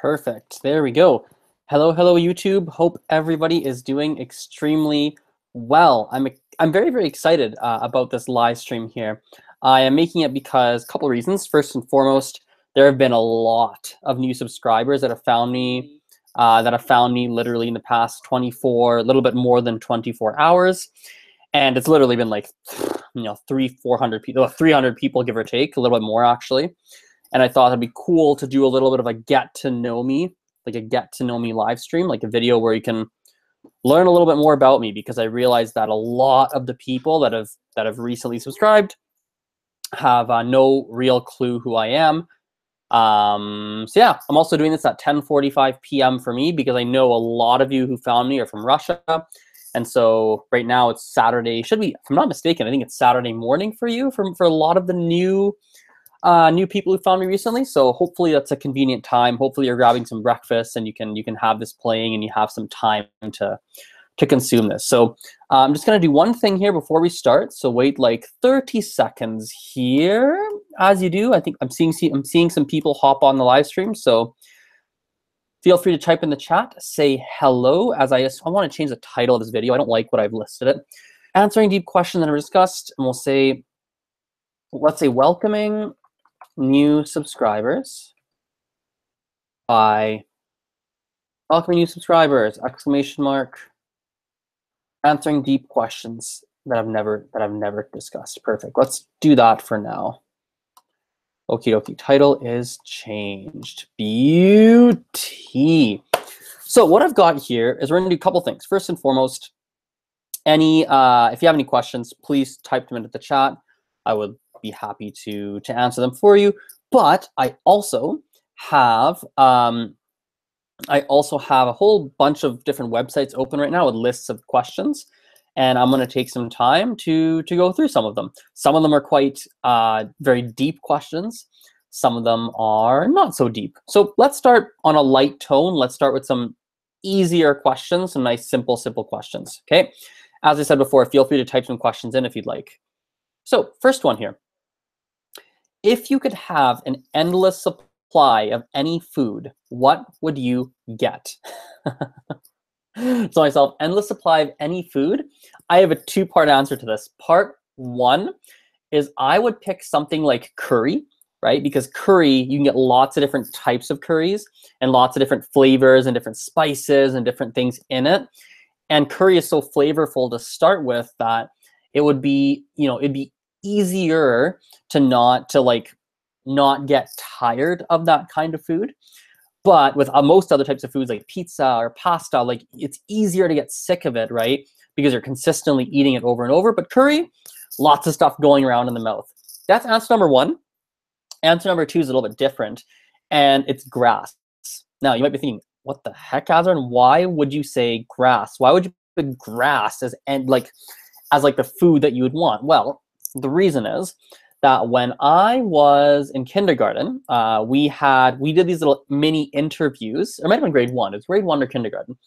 Perfect. There we go. Hello, hello, YouTube. Hope everybody is doing extremely well. I'm very, very excited about this live stream here. I am making it because a couple of reasons. First and foremost, there have been a lot of new subscribers that have found me, literally in the past 24, a little bit more than 24 hours. And it's literally been like, 400 people, 300 people, give or take, a little bit more actually. And I thought it'd be cool to do a little bit of a get to know me, like a get to know me live stream, like a video where you can learn a little bit more about me, because I realized that a lot of the people that have recently subscribed have no real clue who I am. So yeah, I'm also doing this at 10:45 p.m. for me, because I know a lot of you who found me are from Russia. And so right now it's Saturday, should be, if I'm not mistaken, I think it's Saturday morning for you, for a lot of the new people who found me recently. So hopefully that's a convenient time. Hopefully you're grabbing some breakfast and you can have this playing and you have some time to consume this. So I'm just gonna do one thing here before we start. So wait like 30 seconds here. As you do, I think I'm seeing some people hop on the live stream. So feel free to type in the chat, say hello, as I want to change the title of this video. I don't like what I've listed it. Answering deep questions that are discussed, and let's say welcoming new subscribers by welcoming new subscribers, exclamation mark, answering deep questions that I've never discussed. Perfect. Let's do that for now. Okie dokie. Title is changed. Beauty. So what I've got here is we're gonna do a couple things. First and foremost, if you have any questions, please type them into the chat. I would be happy to answer them for you. But I also have a whole bunch of different websites open right now with lists of questions, and I'm going to take some time to go through some of them. Some of them are quite very deep questions. Some of them are not so deep. So let's start on a light tone. Let's start with some easier questions, some nice simple questions. Okay. As I said before, feel free to type some questions in if you'd like. So first one here. If you could have an endless supply of any food, what would you get? So myself, endless supply of any food. I have a two-part answer to this. Part one is I would pick something like curry, right? Because curry, you can get lots of different types of curries and lots of different flavors and different spices and different things in it. And curry is so flavorful to start with that it would be, it'd be easier to not get tired of that kind of food. But with most other types of foods like pizza or pasta, like it's easier to get sick of it, right? Because you're consistently eating it over and over. But curry, lots of stuff going around in the mouth. That's answer number one. Answer number two is a little bit different, and it's grass. Now you might be thinking, what the heck, Azren? Why would you say grass? Why would you put grass as the food that you would want? Well, the reason is that when I was in kindergarten, we did these little mini interviews, or it might have been grade one. It's grade one or kindergarten.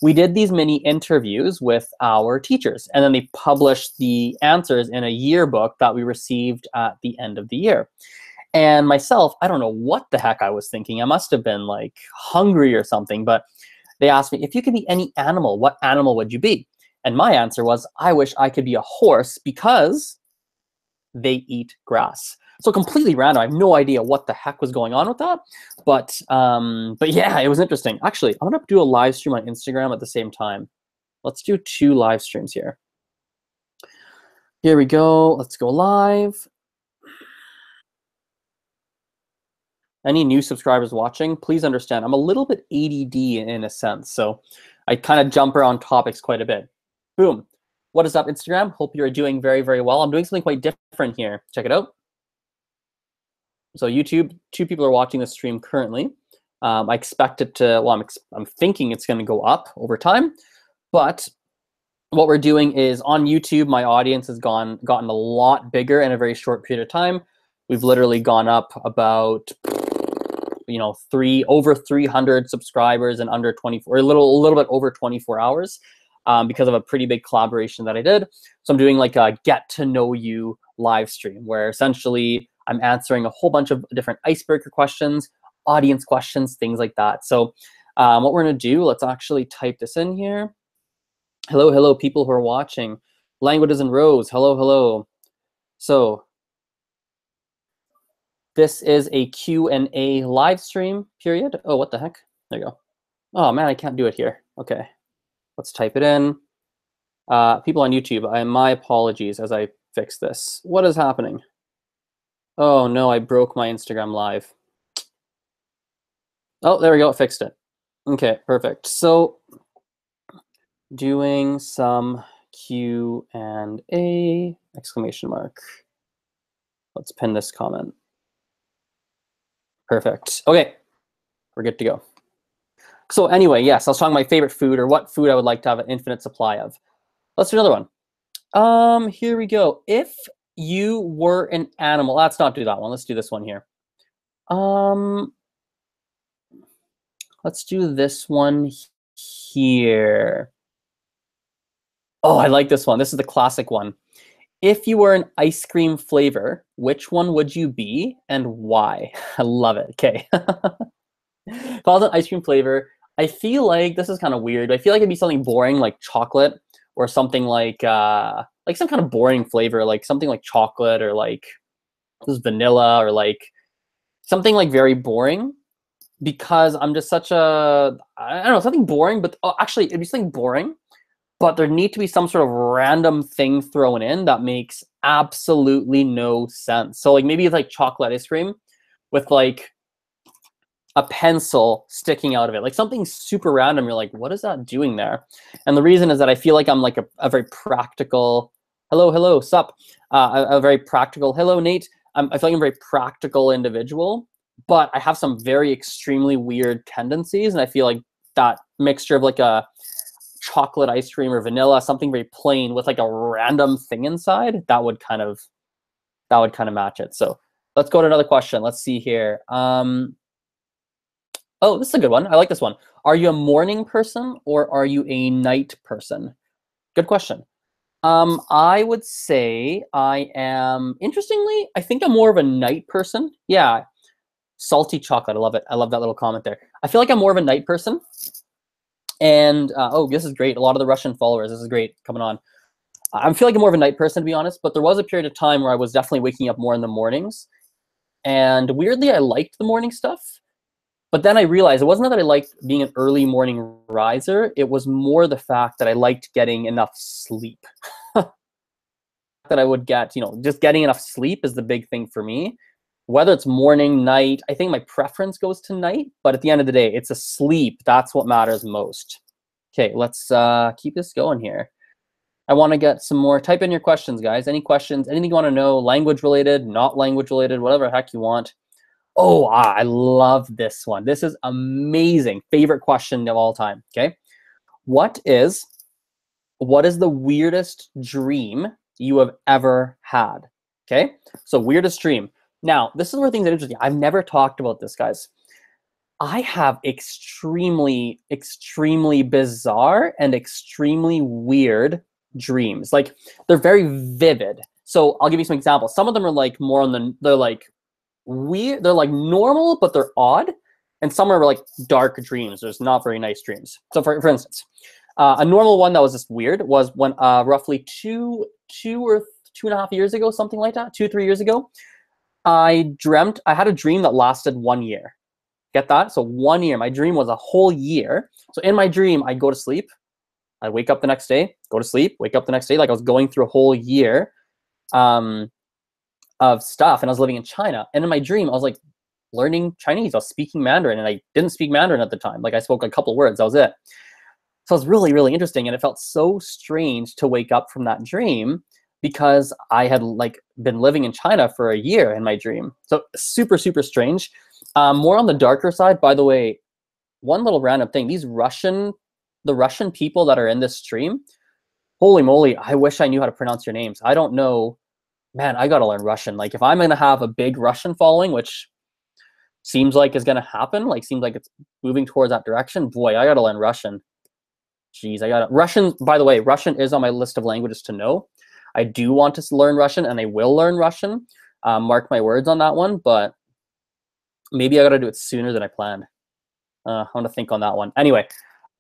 We did these mini interviews with our teachers, and then they published the answers in a yearbook that we received at the end of the year. And myself, I don't know what the heck I was thinking. I must have been like hungry or something, but they asked me, if you could be any animal, what animal would you be? And my answer was, I wish I could be a horse because they eat grass. So completely random. I have no idea what the heck was going on with that. But yeah, it was interesting. Actually, I'm gonna do a live stream on Instagram at the same time. Let's do 2 live streams here. Here we go. Let's go live. Any new subscribers watching, please understand, I'm a little bit ADD in a sense. So I kind of jump around topics quite a bit. Boom. What is up, Instagram? Hope you're doing very, very well. I'm doing something quite different here. Check it out. So YouTube, 2 people are watching this stream currently. I expect it to, well, I'm thinking it's gonna go up over time. But what we're doing is on YouTube, my audience has gotten a lot bigger in a very short period of time. We've literally gone up about, over 300 subscribers in under 24, a little bit over 24 hours. Because of a pretty big collaboration that I did. So I'm doing like a get to know you live stream where essentially I'm answering a whole bunch of different icebreaker questions. audience questions, things like that. So what we're going to do, let's actually type this in here. Hello, hello, people who are watching. Languages in rows. Hello, hello. So this is a Q&A live stream period. Oh, what the heck? There you go. Oh, man, I can't do it here. Okay, let's type it in. People on YouTube, my apologies as I fix this. What is happening? Oh, no, I broke my Instagram Live. Oh, there we go, it fixed it. Okay, perfect. So doing some Q&A, exclamation mark. Let's pin this comment. Perfect. Okay, we're good to go. So anyway, yes, I was talking about my favorite food or what food I would like to have an infinite supply of. Let's do another one. Here we go. If you were an animal, let's not do that one. Let's do this one here. Let's do this one here. Oh, I like this one. This is the classic one. If you were an ice cream flavor, which one would you be and why? I love it. Okay. If I was an ice cream flavor, I feel like this is kind of weird. I feel like it'd be something boring like chocolate or something like some kind of boring flavor, like something like chocolate or like this is vanilla or like something like very boring. Because I'm just such a, I don't know, something boring, but actually it'd be something boring, but there need to be some sort of random thing thrown in that makes absolutely no sense. So like maybe it's like chocolate ice cream with like a pencil sticking out of it, like something super random. You're like, what is that doing there? And the reason is that I feel like I'm like a very practical, hello, sup, a very practical, hello, Nate. I feel like I'm a very practical individual. But I have some very extremely weird tendencies, and I feel like that mixture of like a chocolate ice cream or vanilla, something very plain with like a random thing inside, that would kind of match it. So let's go to another question. Let's see here. Oh, this is a good one. I like this one. Are you a morning person or are you a night person? Good question. I would say I am, interestingly, I think I'm more of a night person. Yeah. Salty chocolate. I love it. I love that little comment there. I feel like I'm more of a night person. And, oh, this is great. A lot of the Russian followers. This is great coming on. I feel like I'm more of a night person, to be honest. But there was a period of time where I was definitely waking up more in the mornings. And weirdly, I liked the morning stuff. But then I realized it wasn't that I liked being an early morning riser. It was more the fact that I liked getting enough sleep. That I would get, just getting enough sleep is the big thing for me. Whether it's morning, night, I think my preference goes to night, but at the end of the day, it's a sleep. That's what matters most. Okay, let's keep this going here. I want to get some more. Type in your questions, guys. Any questions? Anything you want to know? Language related, not language related, whatever the heck you want. Oh, I love this one. This is amazing. Favorite question of all time. Okay, what is the weirdest dream you have ever had? Okay, so weirdest dream. Now, this is where things are interesting. I've never talked about this, guys. I have extremely, extremely bizarre and extremely weird dreams. Like, they're very vivid. So I'll give you some examples. Some of them are like more on the, they're like weird, they're like normal, but they're odd. And some are like dark dreams. There's not very nice dreams. So for instance, a normal one that was just weird was when roughly two or 2.5 years ago, something like that, 2-3 years ago, I had a dream that lasted 1 year. Get that? So 1 year. My dream was a whole year. So in my dream, I'd go to sleep. I'd wake up the next day, go to sleep, wake up the next day. Like I was going through a whole year of stuff. And I was living in China. And in my dream, I was like learning Chinese. I was speaking Mandarin. And I didn't speak Mandarin at the time. Like I spoke a couple of words. That was it. So it was really, really interesting. And it felt so strange to wake up from that dream, because I had like been living in China for a year in my dream. So super, super strange. More on the darker side, by the way, one little random thing, the Russian people that are in this stream, holy moly, I wish I knew how to pronounce your names. I don't know, man, I gotta learn Russian. Like if I'm gonna have a big Russian following, which seems like is gonna happen, like seems like it's moving towards that direction, boy, I gotta learn Russian. Jeez, Russian, by the way, Russian is on my list of languages to know. I do want to learn Russian, and I will learn Russian. Mark my words on that one. But Maybe I got to do it sooner than I planned. I want to think on that one. Anyway,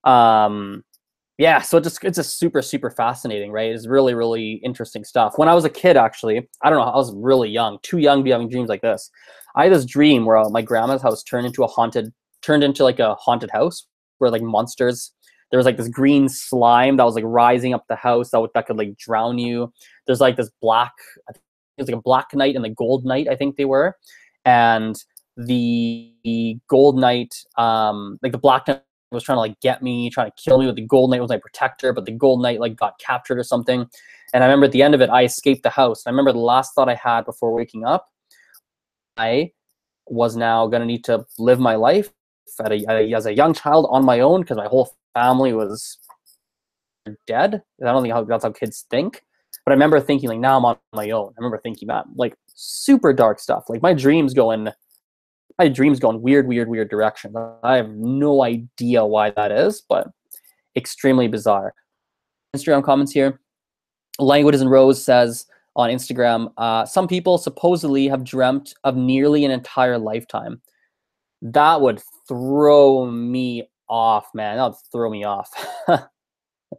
yeah, so it's just super, super fascinating, right? It's really, really interesting stuff. When I was a kid, actually, I don't know, I was really young, too young to be having dreams like this. I had this dream where my grandma's house turned into like a haunted house where like monsters, there was like this green slime that was like rising up the house that could like drown you. There's like this black, I think it was like a black knight and the gold knight, I think they were. And the gold knight, like the black knight was trying to like get me, trying to kill me, with the gold knight was my protector, but the gold knight like got captured or something. And I remember at the end of it, I escaped the house. And I remember the last thought I had before waking up, I was now going to need to live my life as a young child on my own because my whole family was dead. I don't think that's how kids think. But I remember thinking like, now I'm on my own. I remember thinking that, like, super dark stuff. Like my dreams go in weird directions. I have no idea why that is, but extremely bizarre. Instagram comments here. Languages and Rose says on Instagram, some people supposedly have dreamt of nearly an entire lifetime. That would throw me off, man. That would throw me off.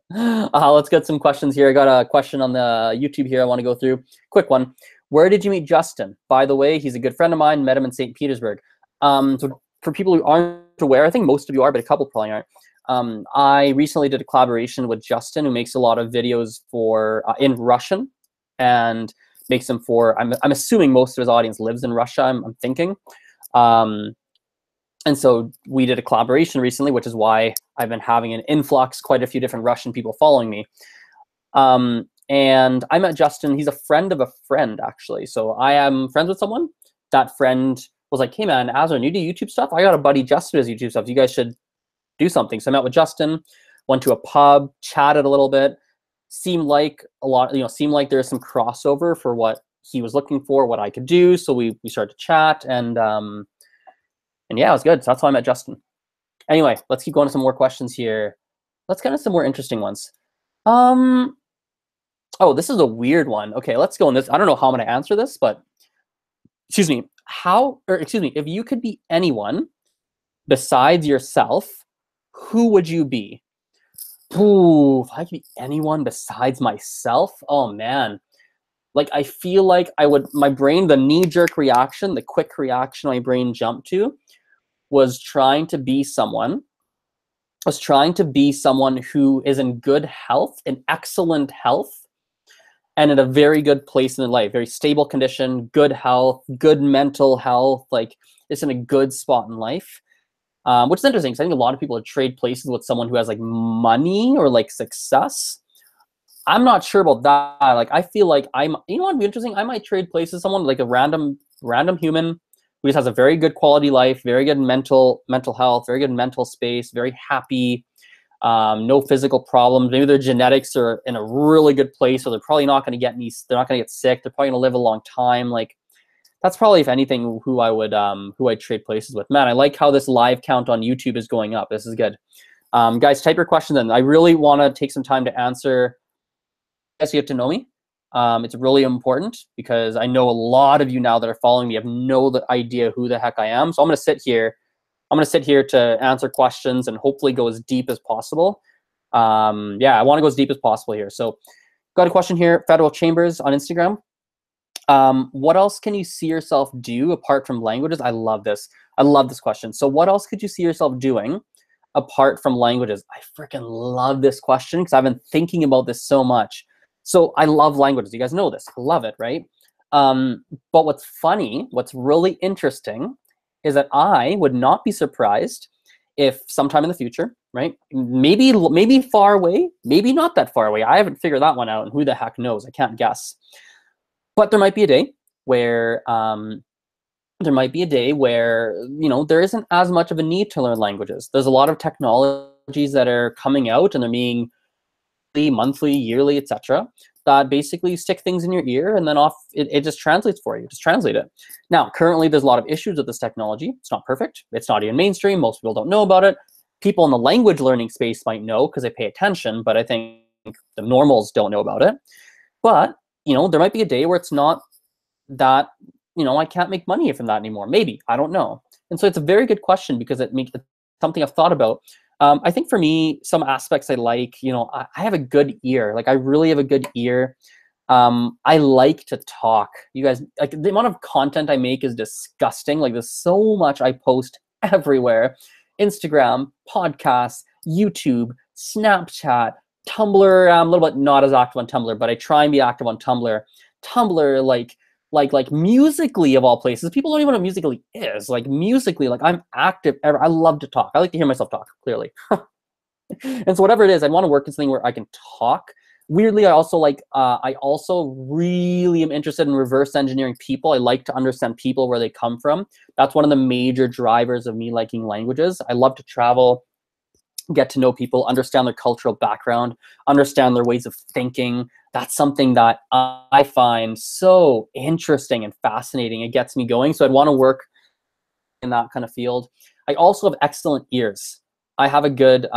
Let's get some questions here. I got a question on the YouTube here I want to go through. Quick one. Where did you meet Justin? By the way, he's a good friend of mine. Met him in St. Petersburg. So for people who aren't aware, I think most of you are, but a couple probably aren't. I recently did a collaboration with Justin, who makes a lot of videos for in Russian, and makes them for. I'm assuming most of his audience lives in Russia. I'm thinking. And so we did a collaboration recently, which is why I've been having an influx, quite a few different Russian people following me. And I met Justin. He's a friend of a friend, actually. So I am friends with someone. That friend was like, hey, man, Azren, you do YouTube stuff? I got a buddy, Justin, who does YouTube stuff. You guys should do something. So I met with Justin, went to a pub, chatted a little bit. Seemed like there's some crossover for what he was looking for, what I could do. So we started to chat, and yeah, it was good. So that's how I met Justin. Anyway, let's keep going to some more questions here. Let's get into some more interesting ones. Oh, this is a weird one. Okay, let's go on this. I don't know how I'm going to answer this, but excuse me. If you could be anyone besides yourself, who would you be? Ooh, if I could be anyone besides myself, oh man. Like, I feel like my brain, the knee-jerk reaction, the quick reaction my brain jumped to was trying to be someone who is in good health, in excellent health, and in a very good place in their life, very stable condition, good health, good mental health, like it's in a good spot in life. Which is interesting because I think a lot of people would trade places with someone who has like money or like success. I'm not sure about that. Like, I feel like you know what would be interesting? I might trade places with someone like a random human who just has a very good quality life, very good mental health, very good mental space, very happy, no physical problems. Maybe their genetics are in a really good place, so they're probably not going to get they're not going to get sick. They're probably going to live a long time. Like, that's probably, if anything, who I'd trade places with. Man, I like how this live count on YouTube is going up. This is good. Guys, type your questions in. I really want to take some time to answer. Guys, you have to know me. It's really important because I know a lot of you now that are following me have no idea who the heck I am. So I'm going to sit here. To answer questions and hopefully go as deep as possible. Yeah, I want to go as deep as possible here. So got a question here. Federal Chambers on Instagram. What else can you see yourself do apart from languages? I love this. I love this question. So what else could you see yourself doing apart from languages? I freaking love this question because I've been thinking about this so much. So I love languages. You guys know this. I love it, right? But what's funny, what's really interesting is that I would not be surprised if sometime in the future, right? Maybe far away, maybe not that far away. I haven't figured that one out, and who the heck knows? I can't guess. But there might be a day where there isn't as much of a need to learn languages. There's a lot of technologies that are coming out, and they're being monthly, yearly, etc., that basically stick things in your ear, and then it just translates for you. Just translate it. Now, currently, there's a lot of issues with this technology. It's not perfect. It's not even mainstream. Most people don't know about it. People in the language learning space might know because they pay attention, but I think the normals don't know about it. But there might be a day where it's not that, I can't make money from that anymore. Maybe, I don't know. And so it's a very good question because it's something I've thought about. I think for me, some aspects I like, I have a good ear. Like I really have a good ear. I like to talk. You guys, like the amount of content I make is disgusting. Like there's so much I post everywhere. Instagram, podcasts, YouTube, Snapchat, Tumblr. I'm a little bit not as active on Tumblr, but I try and be active on Tumblr. Tumblr, like Musically of all places. People don't even know what Musically is. Like Musically, like I'm active. I love to talk. I like to hear myself talk, clearly. And so whatever it is, I want to work in something where I can talk. Weirdly, I also really am interested in reverse engineering people. I like to understand people, where they come from. That's one of the major drivers of me liking languages. I love to travel, get to know people, understand their cultural background, understand their ways of thinking. That's something that I find so interesting and fascinating. It gets me going. So I'd want to work in that kind of field. I also have excellent ears. I have a good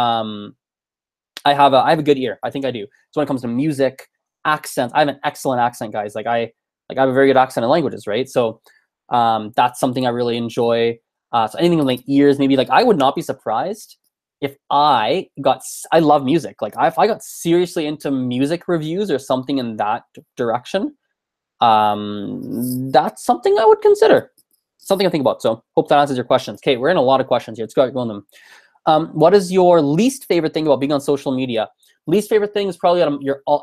I have a good ear. I think I do. So when it comes to music, accents, I have an excellent accent, guys. I have a very good accent in languages, right? So that's something I really enjoy. So anything with my ears, maybe like I would not be surprised if I love music. Like if I got seriously into music reviews or something in that direction, that's something I would consider. Something I think about. So hope that answers your questions. Okay, we're in a lot of questions here. Let's go on them. What is your least favorite thing about being on social media? Least favorite thing is probably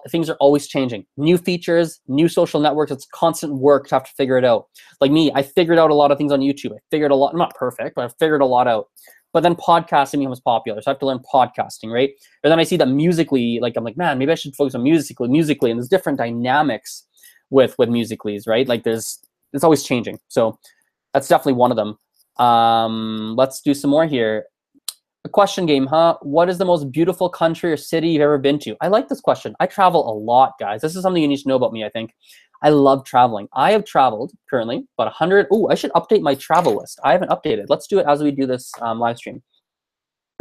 things are always changing. New features, new social networks. It's constant work to have to figure it out. Like me, I figured out a lot of things on YouTube. I figured a lot, I'm not perfect, but I figured a lot out. But then podcasting becomes popular, so I have to learn podcasting, right? And then I see that Musically, like I'm like, man, maybe I should focus on Musically, and there's different dynamics with Musicallys, right? Like it's always changing. So that's definitely one of them. Let's do some more here. A question game, huh? What is the most beautiful country or city you've ever been to? I like this question. I travel a lot, guys. This is something you need to know about me, I think. I love traveling. I have traveled currently about 100. Oh, I should update my travel list. I haven't updated. Let's do it as we do this live stream.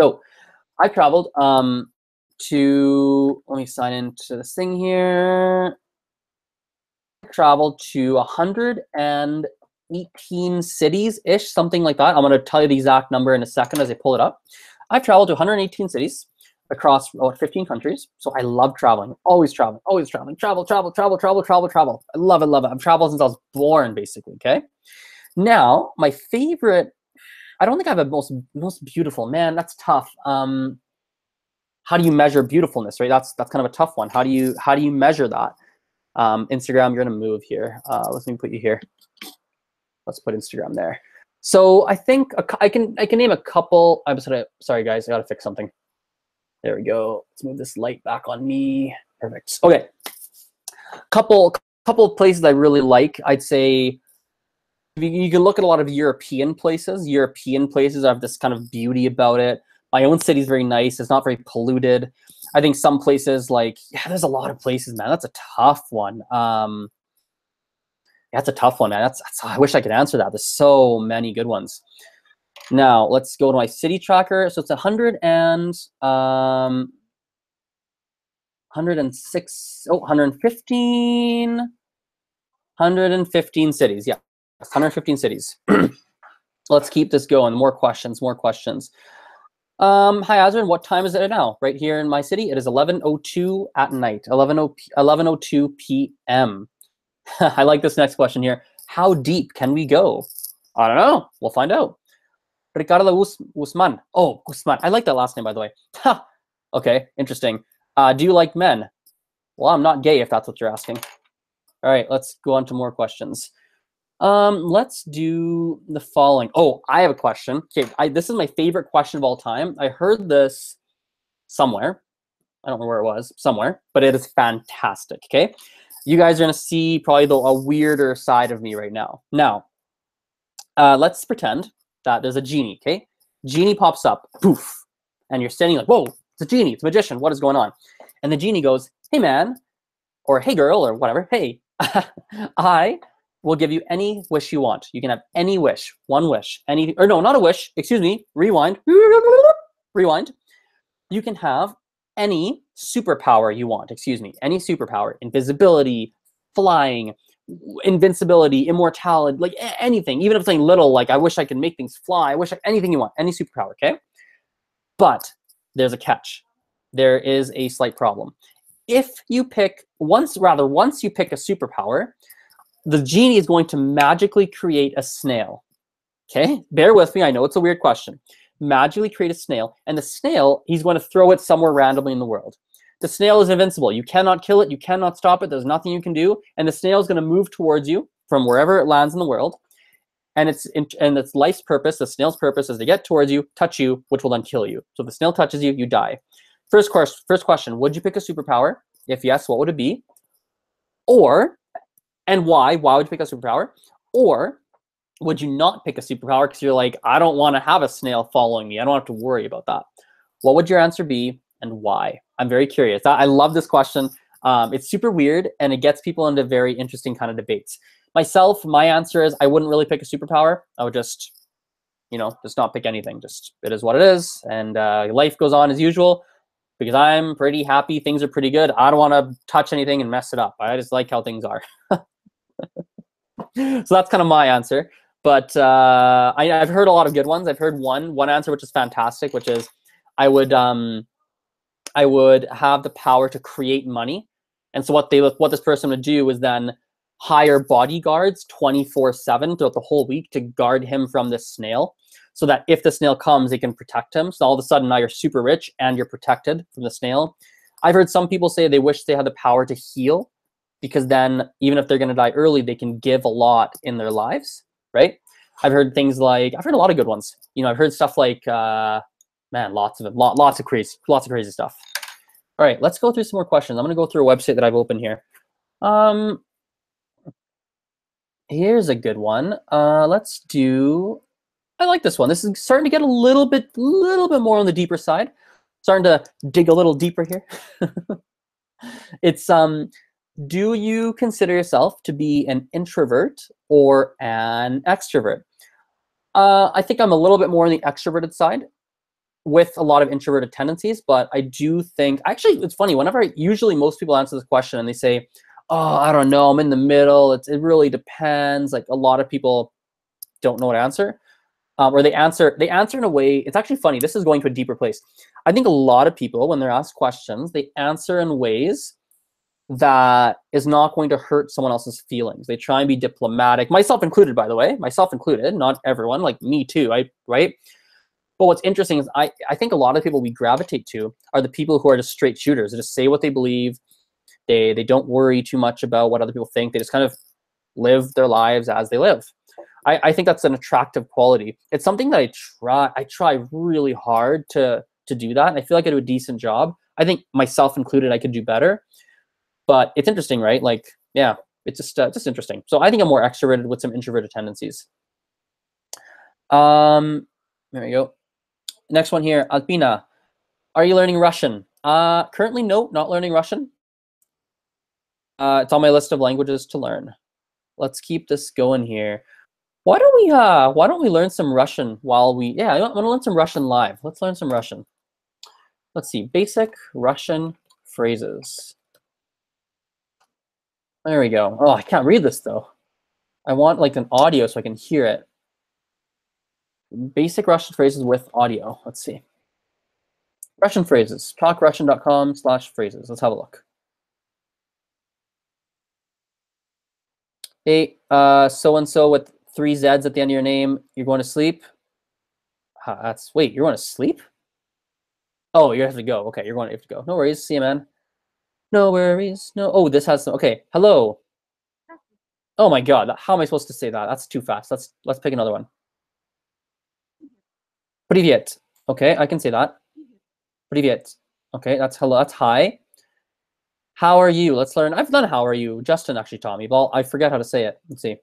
So I traveled let me sign into this thing here. I traveled to 118 cities-ish, something like that. I'm going to tell you the exact number in a second as I pull it up. I've traveled to 118 cities across 15 countries. So I love traveling, always traveling, travel. I love it. I've traveled since I was born, basically, okay? Now, my favorite, I don't think I have a most beautiful, man, that's tough. How do you measure beautifulness, right? That's kind of a tough one. How do you measure that? Instagram, you're gonna move here. Let me put you here. Let's put Instagram there. So I think I can name a couple. Sorry guys, I gotta fix something. There we go. Let's move this light back on me. Perfect. Okay. Couple of places I really like. I'd say you can look at a lot of European places. European places have this kind of beauty about it. My own city is very nice. It's not very polluted. I think some places there's a lot of places, man. That's a tough one. That's a tough one, man. I wish I could answer that. There's so many good ones. Now let's go to my city tracker. So it's 115 cities. Yeah, 115 cities. Let's keep this going. More questions. Hi, Azren. What time is it now? Right here in my city, it is 11:02 at night. 11:02 p.m. I like this next question here. How deep can we go? I don't know. We'll find out. Ricardo Guzman. Oh, Guzman. I like that last name, by the way. Okay, interesting. Do you like men? Well, I'm not gay if that's what you're asking. All right, let's go on to more questions. Let's do the following. Oh, I have a question. Okay, this is my favorite question of all time. I heard this somewhere. I don't know where it was. Somewhere, but it is fantastic. Okay, you guys are gonna see probably a weirder side of me right now. Now, let's pretend that there's a genie. Okay, genie pops up, poof, and you're standing like, whoa, it's a genie, it's a magician. What is going on? And the genie goes, hey man, or hey girl, or whatever. Hey, I will give you any wish you want. You can have any wish, one wish, or no, not a wish, excuse me, rewind. You can have any superpower you want, excuse me, any superpower, invisibility, flying, invincibility, immortality, like anything, even if it's something little, like I wish I could make things fly, anything you want, any superpower, okay? But there's a catch. There is a slight problem. If you pick, once you pick a superpower, the genie is going to magically create a snail. Okay, bear with me. I know it's a weird question. Magically create a snail, and the snail, he's going to throw it somewhere randomly in the world. The snail is invincible. You cannot kill it. You cannot stop it. There's nothing you can do. And the snail is going to move towards you from wherever it lands in the world. And its life's purpose, the snail's purpose, is to get towards you, touch you, which will then kill you. So if the snail touches you, you die. First question, would you pick a superpower? If yes, what would it be? And why? Why would you pick a superpower? Or would you not pick a superpower because you're like, I don't want to have a snail following me. I don't have to worry about that. What would your answer be and why? I'm very curious. I love this question. It's super weird, and it gets people into very interesting kind of debates. Myself, my answer is I wouldn't really pick a superpower. I would just not pick anything. Just, it is what it is, and life goes on as usual because I'm pretty happy. Things are pretty good. I don't want to touch anything and mess it up. I just like how things are. So that's kind of my answer. But I've heard a lot of good ones. I've heard one answer which is fantastic, which is I would have the power to create money. And so what this person would do is then hire bodyguards 24/7 throughout the whole week to guard him from this snail, so that if the snail comes, they can protect him. So all of a sudden now you're super rich and you're protected from the snail. I've heard some people say they wish they had the power to heal, because then even if they're going to die early, they can give a lot in their lives, right? I've heard things like, I've heard a lot of good ones. I've heard stuff like, man, lots of them, lots of crazy stuff. All right, let's go through some more questions. I'm going to go through a website that I've opened here. Here's a good one. Let's do, I like this one. This is starting to get a little bit more on the deeper side. Starting to dig a little deeper here. It's, do you consider yourself to be an introvert or an extrovert? I think I'm a little bit more on the extroverted side with a lot of introverted tendencies, but I do think, actually, it's funny, usually most people answer this question and they say, oh, I don't know, I'm in the middle. It really depends. Like, a lot of people don't know what to answer. Or they answer in a way, it's actually funny. This is going to a deeper place. I think a lot of people, when they're asked questions, they answer in ways that is not going to hurt someone else's feelings. They try and be diplomatic, myself included, by the way, myself included, not everyone, like me too, right? But what's interesting is I think a lot of people we gravitate to are the people who are just straight shooters. They just say what they believe. They don't worry too much about what other people think. They just kind of live their lives as they live. I think that's an attractive quality. It's something that I try really hard to do that. And I feel like I do a decent job. I think myself included, I could do better. But it's interesting, right? Like, yeah, it's just interesting. So I think I'm more extroverted with some introverted tendencies. There we go. Next one here, Alpina. Are you learning Russian? Currently, no, not learning Russian. It's on my list of languages to learn. Let's keep this going here. Why don't we learn some Russian while we? I want to learn some Russian live. Let's learn some Russian. Let's see, basic Russian phrases. There we go. Oh, I can't read this though. I want like an audio so I can hear it. Basic Russian phrases with audio. Let's see. Russian phrases. talkrussian.com/phrases. Let's have a look. Hey, so-and-so with 3 Z's at the end of your name. You're going to sleep? Wait, you're going to sleep? Oh, you have to go. Okay, you have to go. No worries. See you, man. No worries. No. Oh, this has some. Okay. Hello. Oh my God. How am I supposed to say that? That's too fast. Let's pick another one. Привет. Okay, I can say that. Привет. Okay, that's hello. That's hi. How are you? Let's learn. I've done how are you. Justin actually taught me. Well, I forget how to say it. Let's see.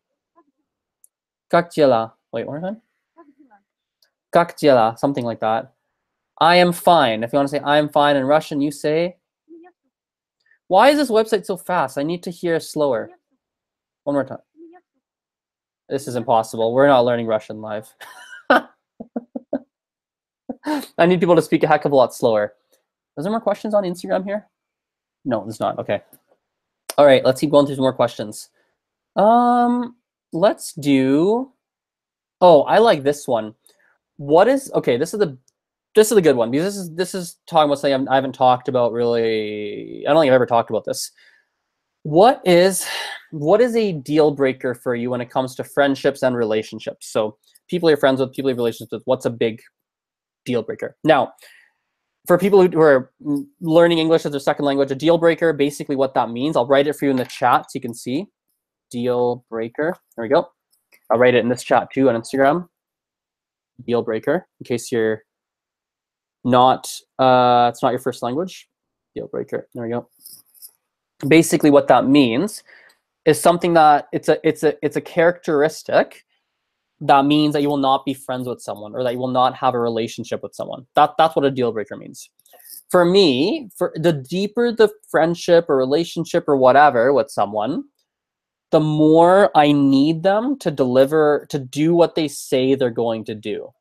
Как дела? Wait, one more time. Как дела? Something like that. I am fine. If you want to say I am fine in Russian, you say. Why is this website so fast? I need to hear slower. One more time. This is impossible. We're not learning Russian live. I need people to speak a heck of a lot slower. Is there more questions on Instagram here? No, there's not. Okay. All right, let's keep going through some more questions. Let's do. Oh, I like this one. What is okay? This is a good one because this is talking about something I haven't talked about really. I don't think I've ever talked about this. What is a deal breaker for you when it comes to friendships and relationships? So people you're friends with, people you have relationships with. What's a big deal breaker? Now, for people who are learning English as their second language, a deal breaker, basically what that means, I'll write it for you in the chat so you can see. Deal breaker. There we go. I'll write it in this chat too on Instagram. Deal breaker, in case you're not, it's not your first language. Deal breaker. There we go. Basically, what that means is something that it's a characteristic that means that you will not be friends with someone or that you will not have a relationship with someone. That's what a deal breaker means. For me, for the deeper the friendship or relationship or whatever with someone, the more I need them to deliver, to do what they say they're going to do.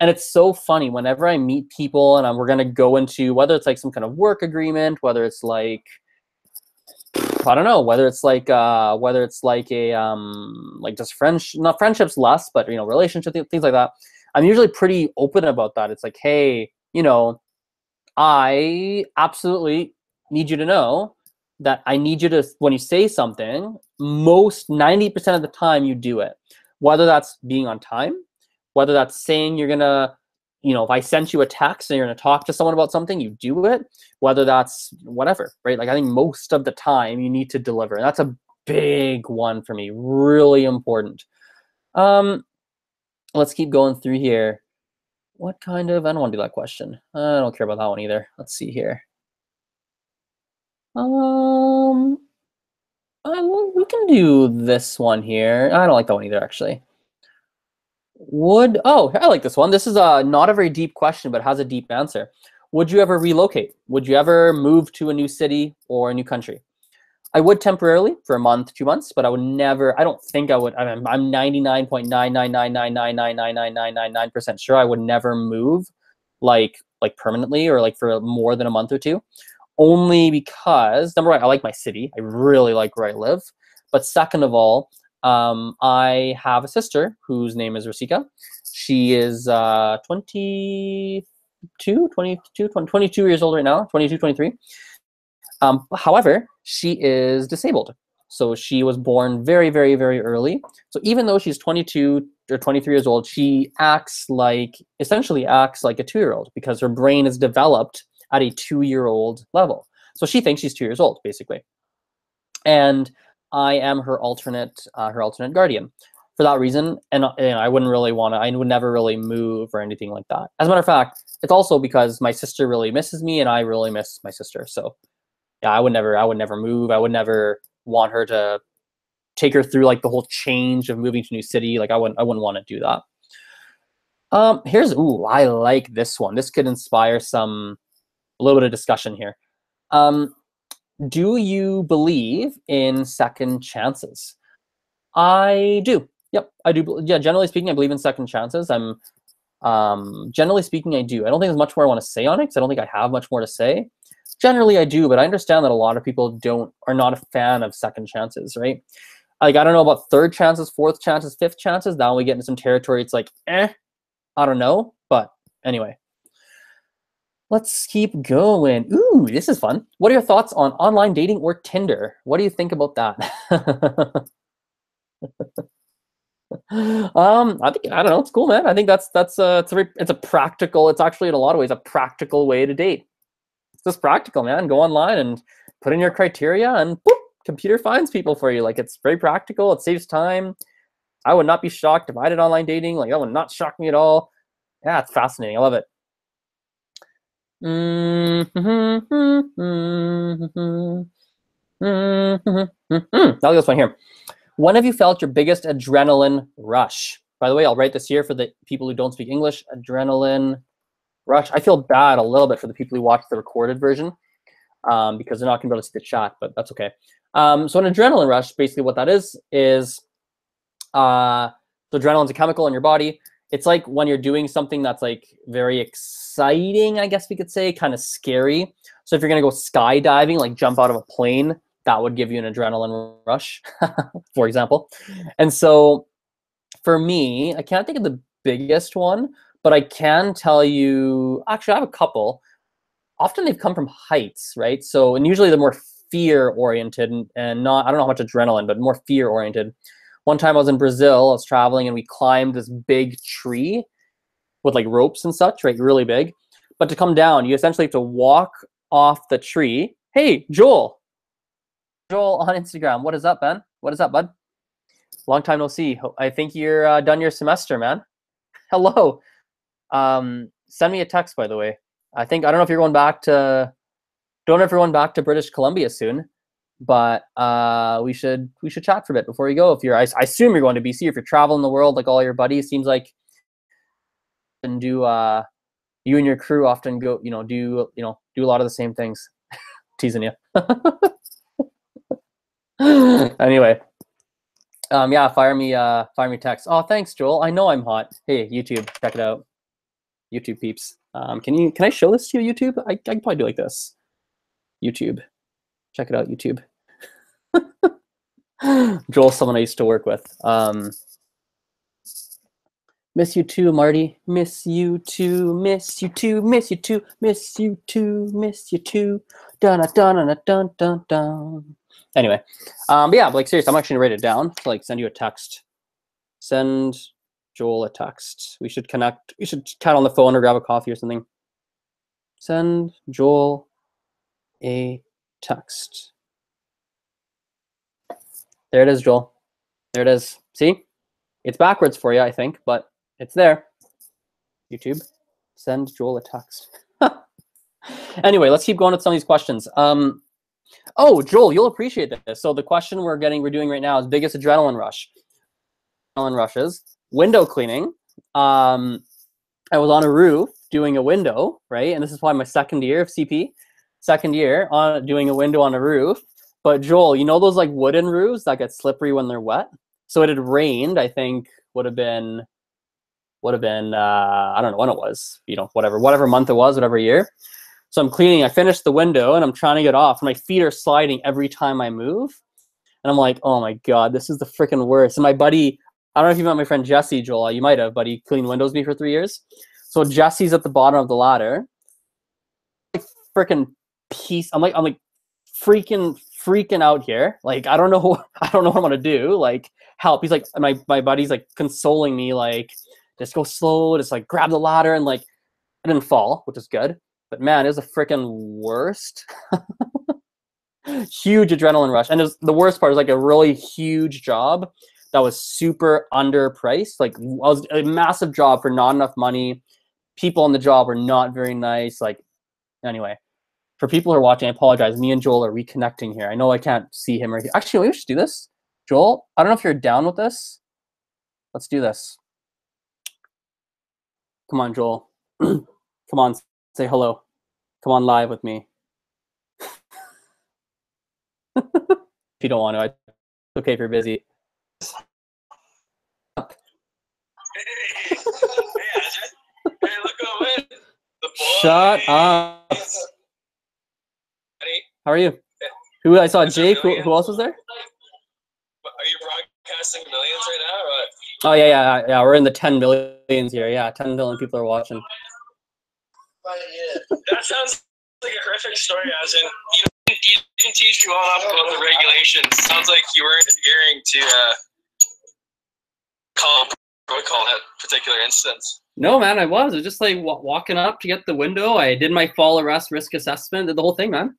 And it's so funny whenever I meet people and we're going to go into, whether it's like some kind of work agreement, whether it's like, I don't know, whether it's like a like just not friendships less, but you know, relationships, things like that. I'm usually pretty open about that. It's like, hey, you know, I absolutely need you to know that I need you to, when you say something, most 90% of the time you do it. Whether that's being on time, whether that's saying you're gonna, you know, if I sent you a text and you're gonna talk to someone about something, you do it. Whether that's whatever, right? Like I think most of the time you need to deliver. And that's a big one for me, really important. Let's keep going through here. What kind of, I don't want to do that question. I don't care about that one either. Let's see here. We can do this one here. I don't like that one either, actually. Oh, I like this one. This is not a very deep question, but has a deep answer. Would you ever relocate? Would you ever move to a new city or a new country? I would temporarily for a month, 2 months, but I would never, I don't think I would. I'm 99.99999999999% sure I would never move like permanently or like for more than a month or two. Only because, number one, I like my city. I really like where I live. But second of all, I have a sister whose name is Rasika. She is 22 years old right now, 22, 23. However, she is disabled. So she was born very, very, very early. So even though she's 22 or 23 years old, she essentially acts like a 2-year-old because her brain is developed at a 2-year-old level. So she thinks she's 2 years old, basically. And I am her alternate guardian. For that reason, and I wouldn't really want to, I would never really move or anything like that. As a matter of fact, it's also because my sister really misses me and I really miss my sister. So yeah, I would never move. I would never want her to take her through like the whole change of moving to a new city. Like I wouldn't want to do that. I like this one. This could inspire a little bit of discussion here. Do you believe in second chances? I do. Yep, I do. Yeah, generally speaking, I believe in second chances. Generally speaking, I do. I don't think there's much more I want to say on it because I don't think I have much more to say. Generally, I do, but I understand that a lot of people are not a fan of second chances, right? Like, I don't know about third chances, fourth chances, fifth chances. Now we get into some territory. It's like, I don't know. But anyway, let's keep going. Ooh, this is fun. What are your thoughts on online dating or Tinder? What do you think about that? I don't know. It's cool, man. I think it's a practical. It's actually in a lot of ways a practical way to date. It's just practical, man. Go online and put in your criteria, and boop, computer finds people for you. Like it's very practical. It saves time. I would not be shocked if I did online dating. Like that would not shock me at all. Yeah, it's fascinating. I love it. I'll get this one here. When have you felt your biggest adrenaline rush? By the way, I'll write this here for the people who don't speak English. Adrenaline rush. I feel bad a little bit for the people who watch the recorded version because they're not going to be able to see the chat, but that's okay. So an adrenaline rush, basically what that is so adrenaline's a chemical in your body. It's like when you're doing something that's like very exciting, I guess we could say, kind of scary. So if you're going to go skydiving, like jump out of a plane, that would give you an adrenaline rush, for example. And so for me, I can't think of the biggest one, but I can tell you, actually, I have a couple. Often they've come from heights, right? So, and usually they're more fear-oriented and not, I don't know how much adrenaline, but more fear-oriented. One time I was in Brazil, I was traveling, and we climbed this big tree with like ropes and such, right? Really big. But to come down, you essentially have to walk off the tree. Hey, Joel. Joel on Instagram. What is up, man? What is up, bud? Long time no see. I think you're done your semester, man. Hello. Send me a text, by the way. I don't know if you're going back to, don't know if you're going back to British Columbia soon, but we should chat for a bit before you go. If you're, I assume you're going to BC. If you're traveling the world like all your buddies, seems like, and do you and your crew often go, do a lot of the same things. Teasing you. Anyway, yeah, fire me text. Oh, thanks, Joel. I know I'm hot. Hey, YouTube, check it out. YouTube peeps. Can I show this to you, YouTube? I can probably do like this. YouTube, check it out, YouTube. Joel's someone I used to work with. Miss you too, Marty. Miss you too. Miss you too. Miss you too. Miss you too. Miss you too. Dun dun dun dun dun dun. Anyway, but yeah, like seriously, I'm actually gonna write it down to like send you a text. Send Joel a text. We should connect. We should chat on the phone or grab a coffee or something. Send Joel a text. There it is, Joel. There it is. See? It's backwards for you, I think, but it's there. YouTube, send Joel a text. Anyway, let's keep going with some of these questions. Oh, Joel, you'll appreciate this. So the question we're doing right now is biggest adrenaline rush. Adrenaline rushes. Window cleaning. I was on a roof doing a window, right? And this is probably my second year of CP. Second year on doing a window on a roof. But Joel, you know those like wooden roofs that get slippery when they're wet? So it had rained, I think would have been I don't know when it was, whatever month it was, whatever year. So I'm cleaning, I finished the window and I'm trying to get off. My feet are sliding every time I move. And I'm like, oh my God, this is the freaking worst. And my buddy, I don't know if you met my friend Jesse, Joel, you might have, but he cleaned windows with me for 3 years. So Jesse's at the bottom of the ladder. Like freaking piece. I'm like freaking out here. Like, I don't know what I'm gonna do. Like, help. He's like, my buddy's like consoling me, like, just go slow, just like grab the ladder, and like I didn't fall, which is good. But man, it was the freaking worst. Huge adrenaline rush. And the worst part is like a really huge job that was super underpriced. Like, it was a massive job for not enough money. People on the job were not very nice. Like, anyway, for people who are watching, I apologize. Me and Joel are reconnecting here. I know I can't see him right here. Actually, we should do this. Joel, I don't know if you're down with this. Let's do this. Come on, Joel. Come on, say hello. Come on live with me. If you don't want to, it's okay if you're busy. Hey, Azren. Hey, look who I'm with. The boys. Shut up. How are you? Who I saw Jake. Who else was there? Are you broadcasting millions right now, or what? Oh yeah. We're in the 10 millions here. Yeah, 10 million people are watching. That sounds like a horrific story, Azren. You didn't teach you all enough about the regulations. Sounds like you weren't adhering to call that particular instance. No, man, I was just like walking up to get the window. I did my fall arrest risk assessment, did the whole thing, man.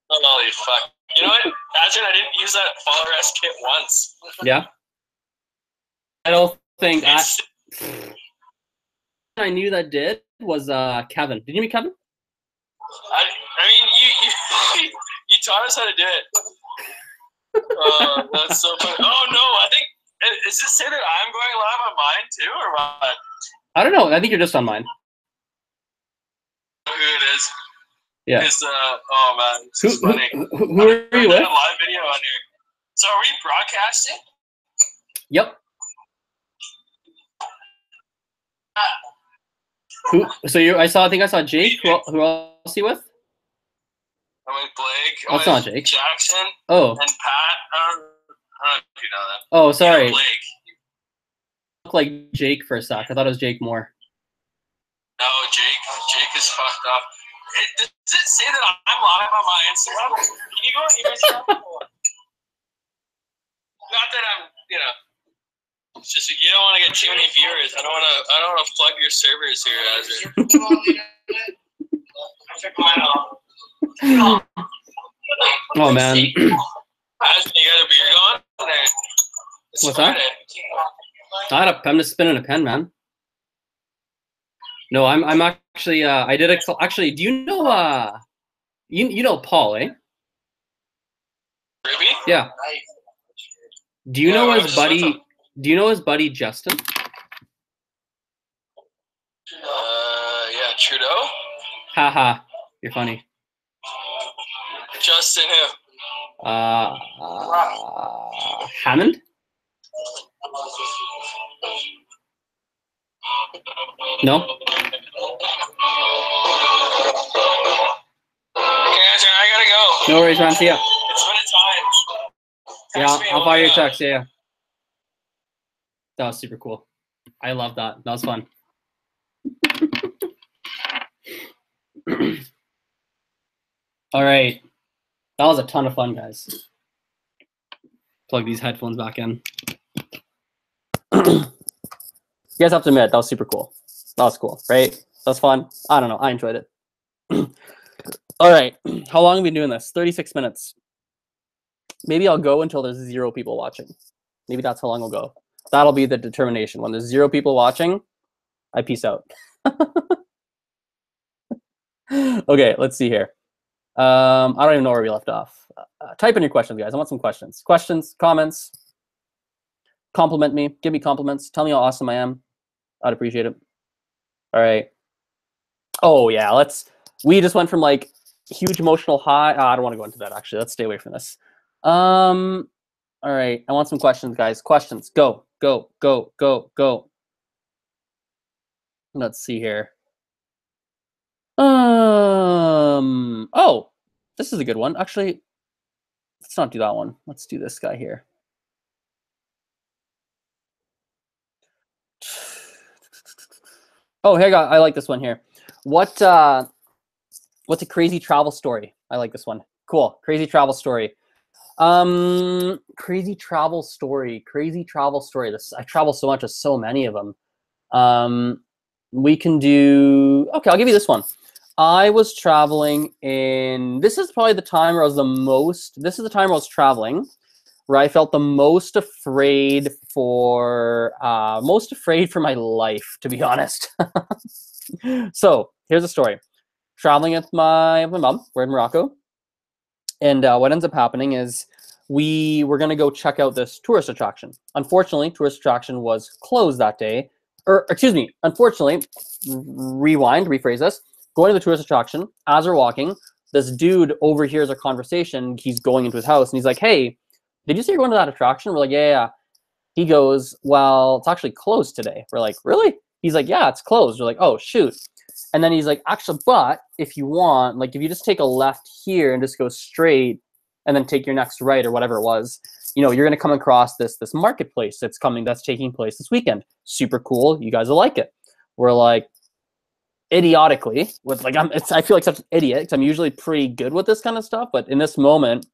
Holy fuck. You know what, Azren, I didn't use that fall arrest kit once. Yeah. I don't think I knew that did was Kevin. Did you meet Kevin? I mean, you taught us how to do it. That's so funny. Oh no, I think, is this say that I'm going live on mine too, or what? I don't know. I think you're just on mine. Who it is? Yeah. It's oh man, this is funny. Who are you with? A live video on here. So are we broadcasting? Yep. Who? So I think I saw Jake. Who else are you with? I'm with Blake. I'm That's not Jake. Jackson. Oh. And Pat. I don't know if you know that. Oh, sorry. Yeah, Blake. You look like Jake for a sec. I thought it was Jake Moore. No, Jake is fucked up. Does it say that I'm live on my Instagram? Can you go on your Instagram? Not that I'm, you know. It's just you don't want to get too many viewers. I don't want to flood your servers here, Azren. Oh man. Azren, you got a beer going? What's that? I'm just spinning a pen, man. No, I'm actually I did actually. Do you know you know Paul, eh? Ruby? Yeah. Do you know his buddy? Do you know his buddy Justin? Yeah, Trudeau. Haha, you're funny. Justin who? Hammond? No. Okay, Azren, I gotta go. No worries, man. See ya. It's been a time. Yeah, Text me I'll when fire your you're text. Yeah. That was super cool. I love that. That was fun. All right. That was a ton of fun, guys. Plug these headphones back in. You guys have to admit, that was super cool. That was cool, right? That was fun. I don't know. I enjoyed it. All right. How long have we been doing this? 36 minutes. Maybe I'll go until there's 0 people watching. Maybe that's how long I'll go. That'll be the determination. When there's 0 people watching, I peace out. Okay, let's see here. I don't even know where we left off. Type in your questions, guys. I want some questions. Questions, comments. Compliment me. Give me compliments. Tell me how awesome I am. I'd appreciate it. All right. Oh, yeah. We just went from like huge emotional high. I don't want to go into that, actually. Let's stay away from this. All right. I want some questions, guys. Questions. Go, go, go, go, go. Let's see here. Oh, this is a good one. Actually, let's not do that one. Let's do this guy here. Oh, hey, I like this one here. What's a crazy travel story? I like this one. Cool. Crazy travel story. Crazy travel story. Crazy travel story. I travel so much with so many of them. We can do. Okay, I'll give you this one. I was traveling in. This is probably the time where I was the most. This is the time where I was traveling, where I felt the most afraid for my life, to be honest. So here's a story. Traveling with my mom. We're in Morocco, and what ends up happening is we were going to go check out this tourist attraction. Unfortunately, tourist attraction was closed that day. Or excuse me. Unfortunately, rephrase this. Going to the tourist attraction. As we're walking, this dude overhears our conversation. He's going into his house, and he's like, "Hey, did you say you're going to that attraction?" We're like, yeah, yeah. He goes, well, it's actually closed today. We're like, really? He's like, yeah, it's closed. We're like, oh, shoot. And then he's like, actually, but if you want, like, if you just take a left here and just go straight and then take your next right or whatever it was, you know, you're going to come across this marketplace that's taking place this weekend. Super cool. You guys will like it. We're like, idiotically, with like, I feel like such an idiot because I'm usually pretty good with this kind of stuff. But in this moment,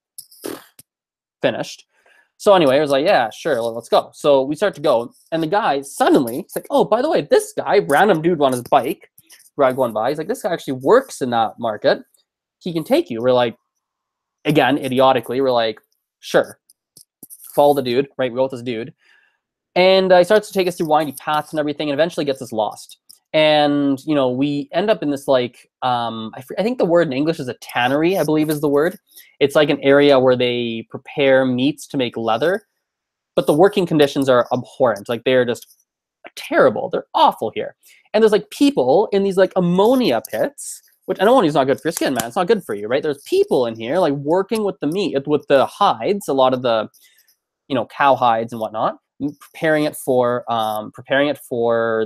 finished. So anyway, I was like, yeah, sure, let's go. So we start to go, and the guy suddenly, he's like, oh, by the way, this guy, random dude on his bike, going by, he's like, this guy actually works in that market. He can take you. We're like, again, idiotically, we're like, sure. Follow the dude, right? We go with this dude. And he starts to take us through windy paths and everything, and eventually gets us lost. And, you know, we end up in this, like, I think the word in English is a tannery, I believe is the word. It's like an area where they prepare meats to make leather. But the working conditions are abhorrent. Like, they're just terrible. They're awful here. And there's, like, people in these, like, ammonia pits, which I know is not good for your skin, man. It's not good for you, right? There's people in here, like, working with the meat, with the hides, a lot of the, you know, cow hides and whatnot, preparing it for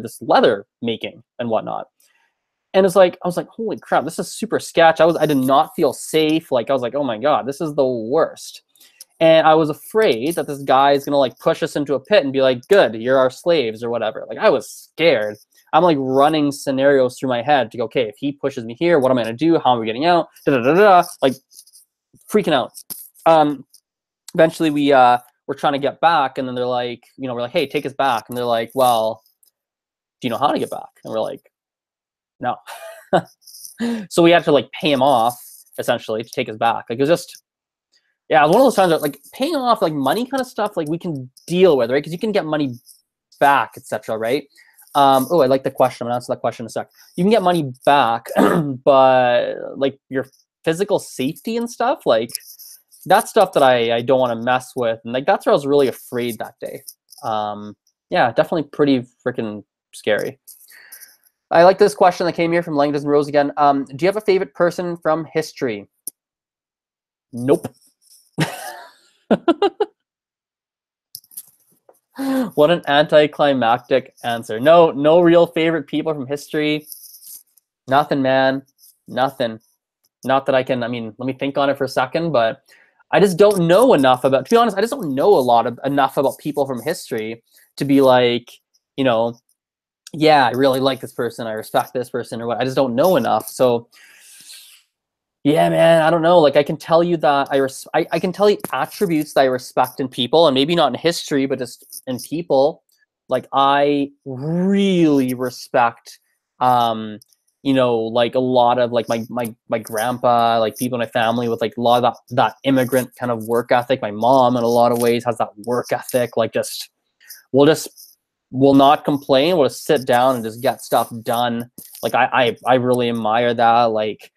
this leather making and whatnot. And it's like, I was like, holy crap, this is super sketch. I did not feel safe. Like, I was like, oh my God, this is the worst. And I was afraid that this guy is gonna like push us into a pit and be like, good, you're our slaves or whatever. Like, I was scared. I'm like running scenarios through my head to go, okay, if he pushes me here, what am I gonna do? How am I getting out? Da, da, da, da. Like, freaking out. Eventually we're trying to get back, and then they're like, you know, we're like, hey, take us back. And they're like, well, do you know how to get back? And we're like, no. So we had to like pay him off essentially to take us back. Like, it was just, yeah, it was one of those times where, like, paying off like money kind of stuff, like we can deal with, right? Because you can get money back, etc. Right? Oh, I like the question. I'm gonna answer that question in a sec. You can get money back, but like your physical safety and stuff, like that's stuff that I don't want to mess with. And like that's where I was really afraid that day. Yeah, definitely pretty freaking scary. I like this question that came here from Langdon Rose again. Do you have a favorite person from history? Nope. What an anticlimactic answer. No real favorite people from history. Nothing, man. Nothing. Not that I can, I mean, let me think on it for a second, but I just don't know enough about, to be honest, I just don't know enough about people from history to be like, you know, yeah, I really like this person, I respect this person, or what. I just don't know enough. So yeah, man, I don't know. Like, I can tell you that I can tell you attributes that I respect in people, and maybe not in history, but just in people. Like, I really respect, you know, like a lot of like my grandpa, like people in my family with like a lot of that immigrant kind of work ethic. My mom, in a lot of ways, has that work ethic. Like, will not complain. We'll just sit down and just get stuff done. Like, I really admire that. Like,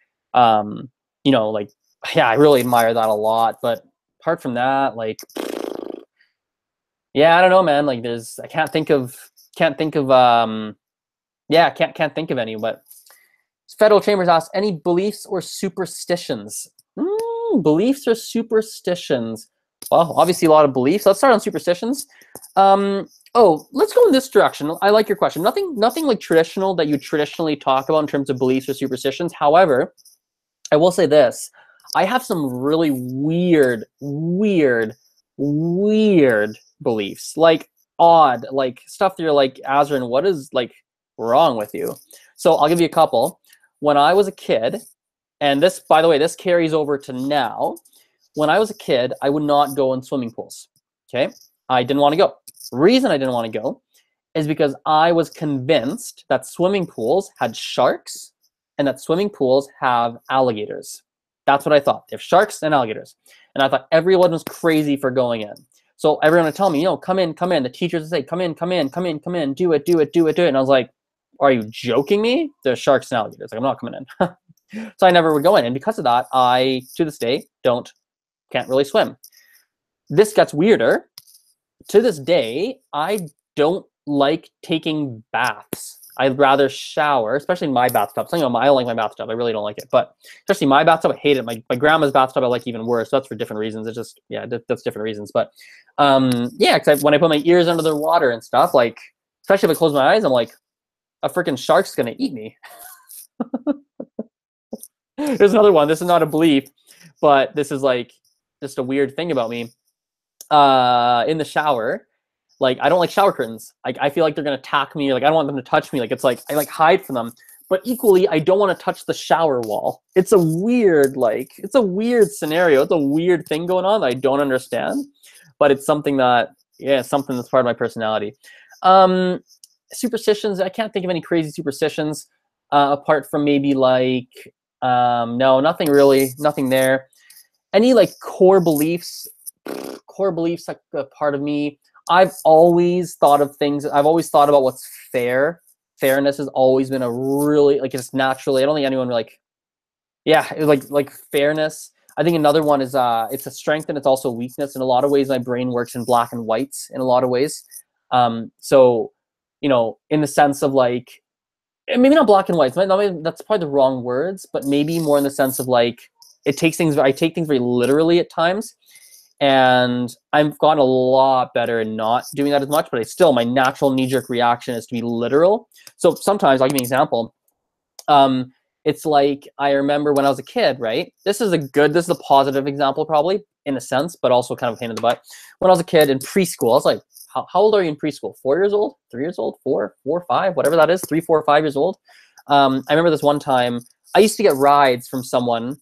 you know, like, yeah, I really admire that a lot. But apart from that, like, yeah, I don't know, man. Like, I can't think of yeah, can't think of any. But Federal Chambers asks, any beliefs or superstitions? Beliefs or superstitions? Well, obviously a lot of beliefs. Let's start on superstitions. Oh, let's go in this direction. I like your question. Nothing like traditional that you traditionally talk about in terms of beliefs or superstitions. However, I will say this. I have some really weird beliefs. Like, odd, like stuff that you're like, Azren, what is like wrong with you? So I'll give you a couple. When I was a kid, and this, by the way, this carries over to now. When I was a kid, I would not go in swimming pools. Okay? I didn't want to go. The reason I didn't want to go is because I was convinced that swimming pools had sharks and that swimming pools have alligators. That's what I thought. They have sharks and alligators. And I thought everyone was crazy for going in. So everyone would tell me, you know, come in. The teachers would say, come in, do it. And I was like, are you joking me? There's sharks and alligators. Like, I'm not coming in. So I never would go in. And because of that, I, to this day, can't really swim. This gets weirder. To this day, I don't like taking baths. I'd rather shower, especially in my bathtub. I don't like my bathtub. I really don't like it. But especially my bathtub, I hate it. My grandma's bathtub, I like even worse. So that's for different reasons. It's just, yeah, that's different reasons. But yeah, because when I put my ears under the water and stuff, like, especially if I close my eyes, I'm like, a freaking shark's going to eat me. There's another one. This is not a belief, but this is like just a weird thing about me. In the shower, like, I don't like shower curtains. Like, I feel like they're gonna attack me. Like, I don't want them to touch me. Like, it's like I like hide from them. But equally, I don't want to touch the shower wall. It's a weird, like, it's a weird scenario. It's a weird thing going on that I don't understand. But it's something that, yeah, something that's part of my personality. Superstitions. I can't think of any crazy superstitions apart from maybe like no, nothing really, nothing there. Any like core beliefs, like a part of me. I've always thought of things. I've always thought about what's fair. Fairness has always been a really, like, just naturally. I don't think anyone like, yeah, like fairness. I think another one is it's a strength and it's also a weakness. In a lot of ways, my brain works in black and whites in a lot of ways. So, you know, in the sense of like, maybe not black and white. That's probably the wrong words, but maybe more in the sense of like, I take things very literally at times. And I've gotten a lot better at not doing that as much, but my natural knee-jerk reaction is to be literal. So sometimes, I'll give you an example. It's like, I remember when I was a kid, right? This is a positive example probably in a sense, but also kind of a pain in the butt. When I was a kid in preschool, I was like, how old are you in preschool? 4 years old, 3 years old, 4, 5, whatever that is, 3, 4, 5 years old. I remember this one time I used to get rides from someone,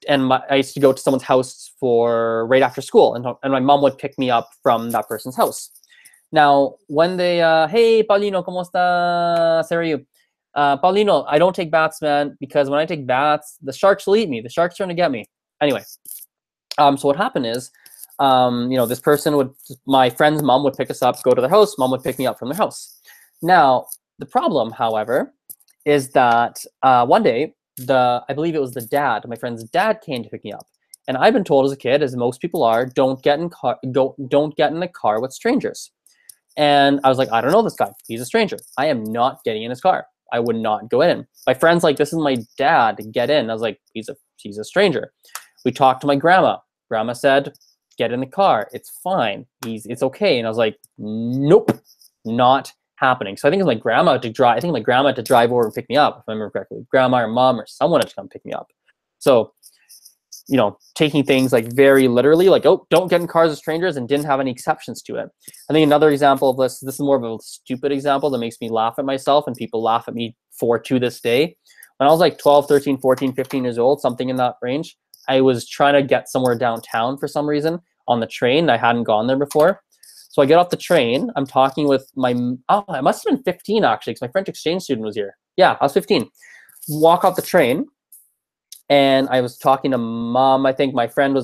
and I used to go to someone's house for right after school, and my mom would pick me up from that person's house. Now, when they, hey, Paulino, ¿cómo estás? How are you? Paulino, I don't take baths, man, because when I take baths, the sharks will eat me. The sharks are trying to get me. Anyway, so what happened is, this person my friend's mom would pick us up, go to their house. Mom would pick me up from their house. Now, the problem, however, is that one day, I believe it was my friend's dad came to pick me up. And I've been told as a kid, as most people are, don't get in a car with strangers. And I was like, I don't know this guy. He's a stranger. I am not getting in his car. I would not go in. My friend's like, this is my dad, get in. I was like, he's a stranger. We talked to my grandma. Grandma said, get in the car. It's fine. It's okay. And I was like, nope, not happening. So I think it was my grandma to drive. I think my grandma had to drive over and pick me up, if I remember correctly. Grandma or mom or someone had to come pick me up. So, taking things like very literally, like, oh, don't get in cars with strangers, and didn't have any exceptions to it. I think another example of this is more of a stupid example that makes me laugh at myself, and people laugh at me to this day. When I was like 12, 13, 14, 15 years old, something in that range, I was trying to get somewhere downtown for some reason on the train. I hadn't gone there before. So I get off the train. I'm talking with I must have been 15 actually, because my French exchange student was here. Yeah, I was 15. Walk off the train. And I was talking to mom. I think my friend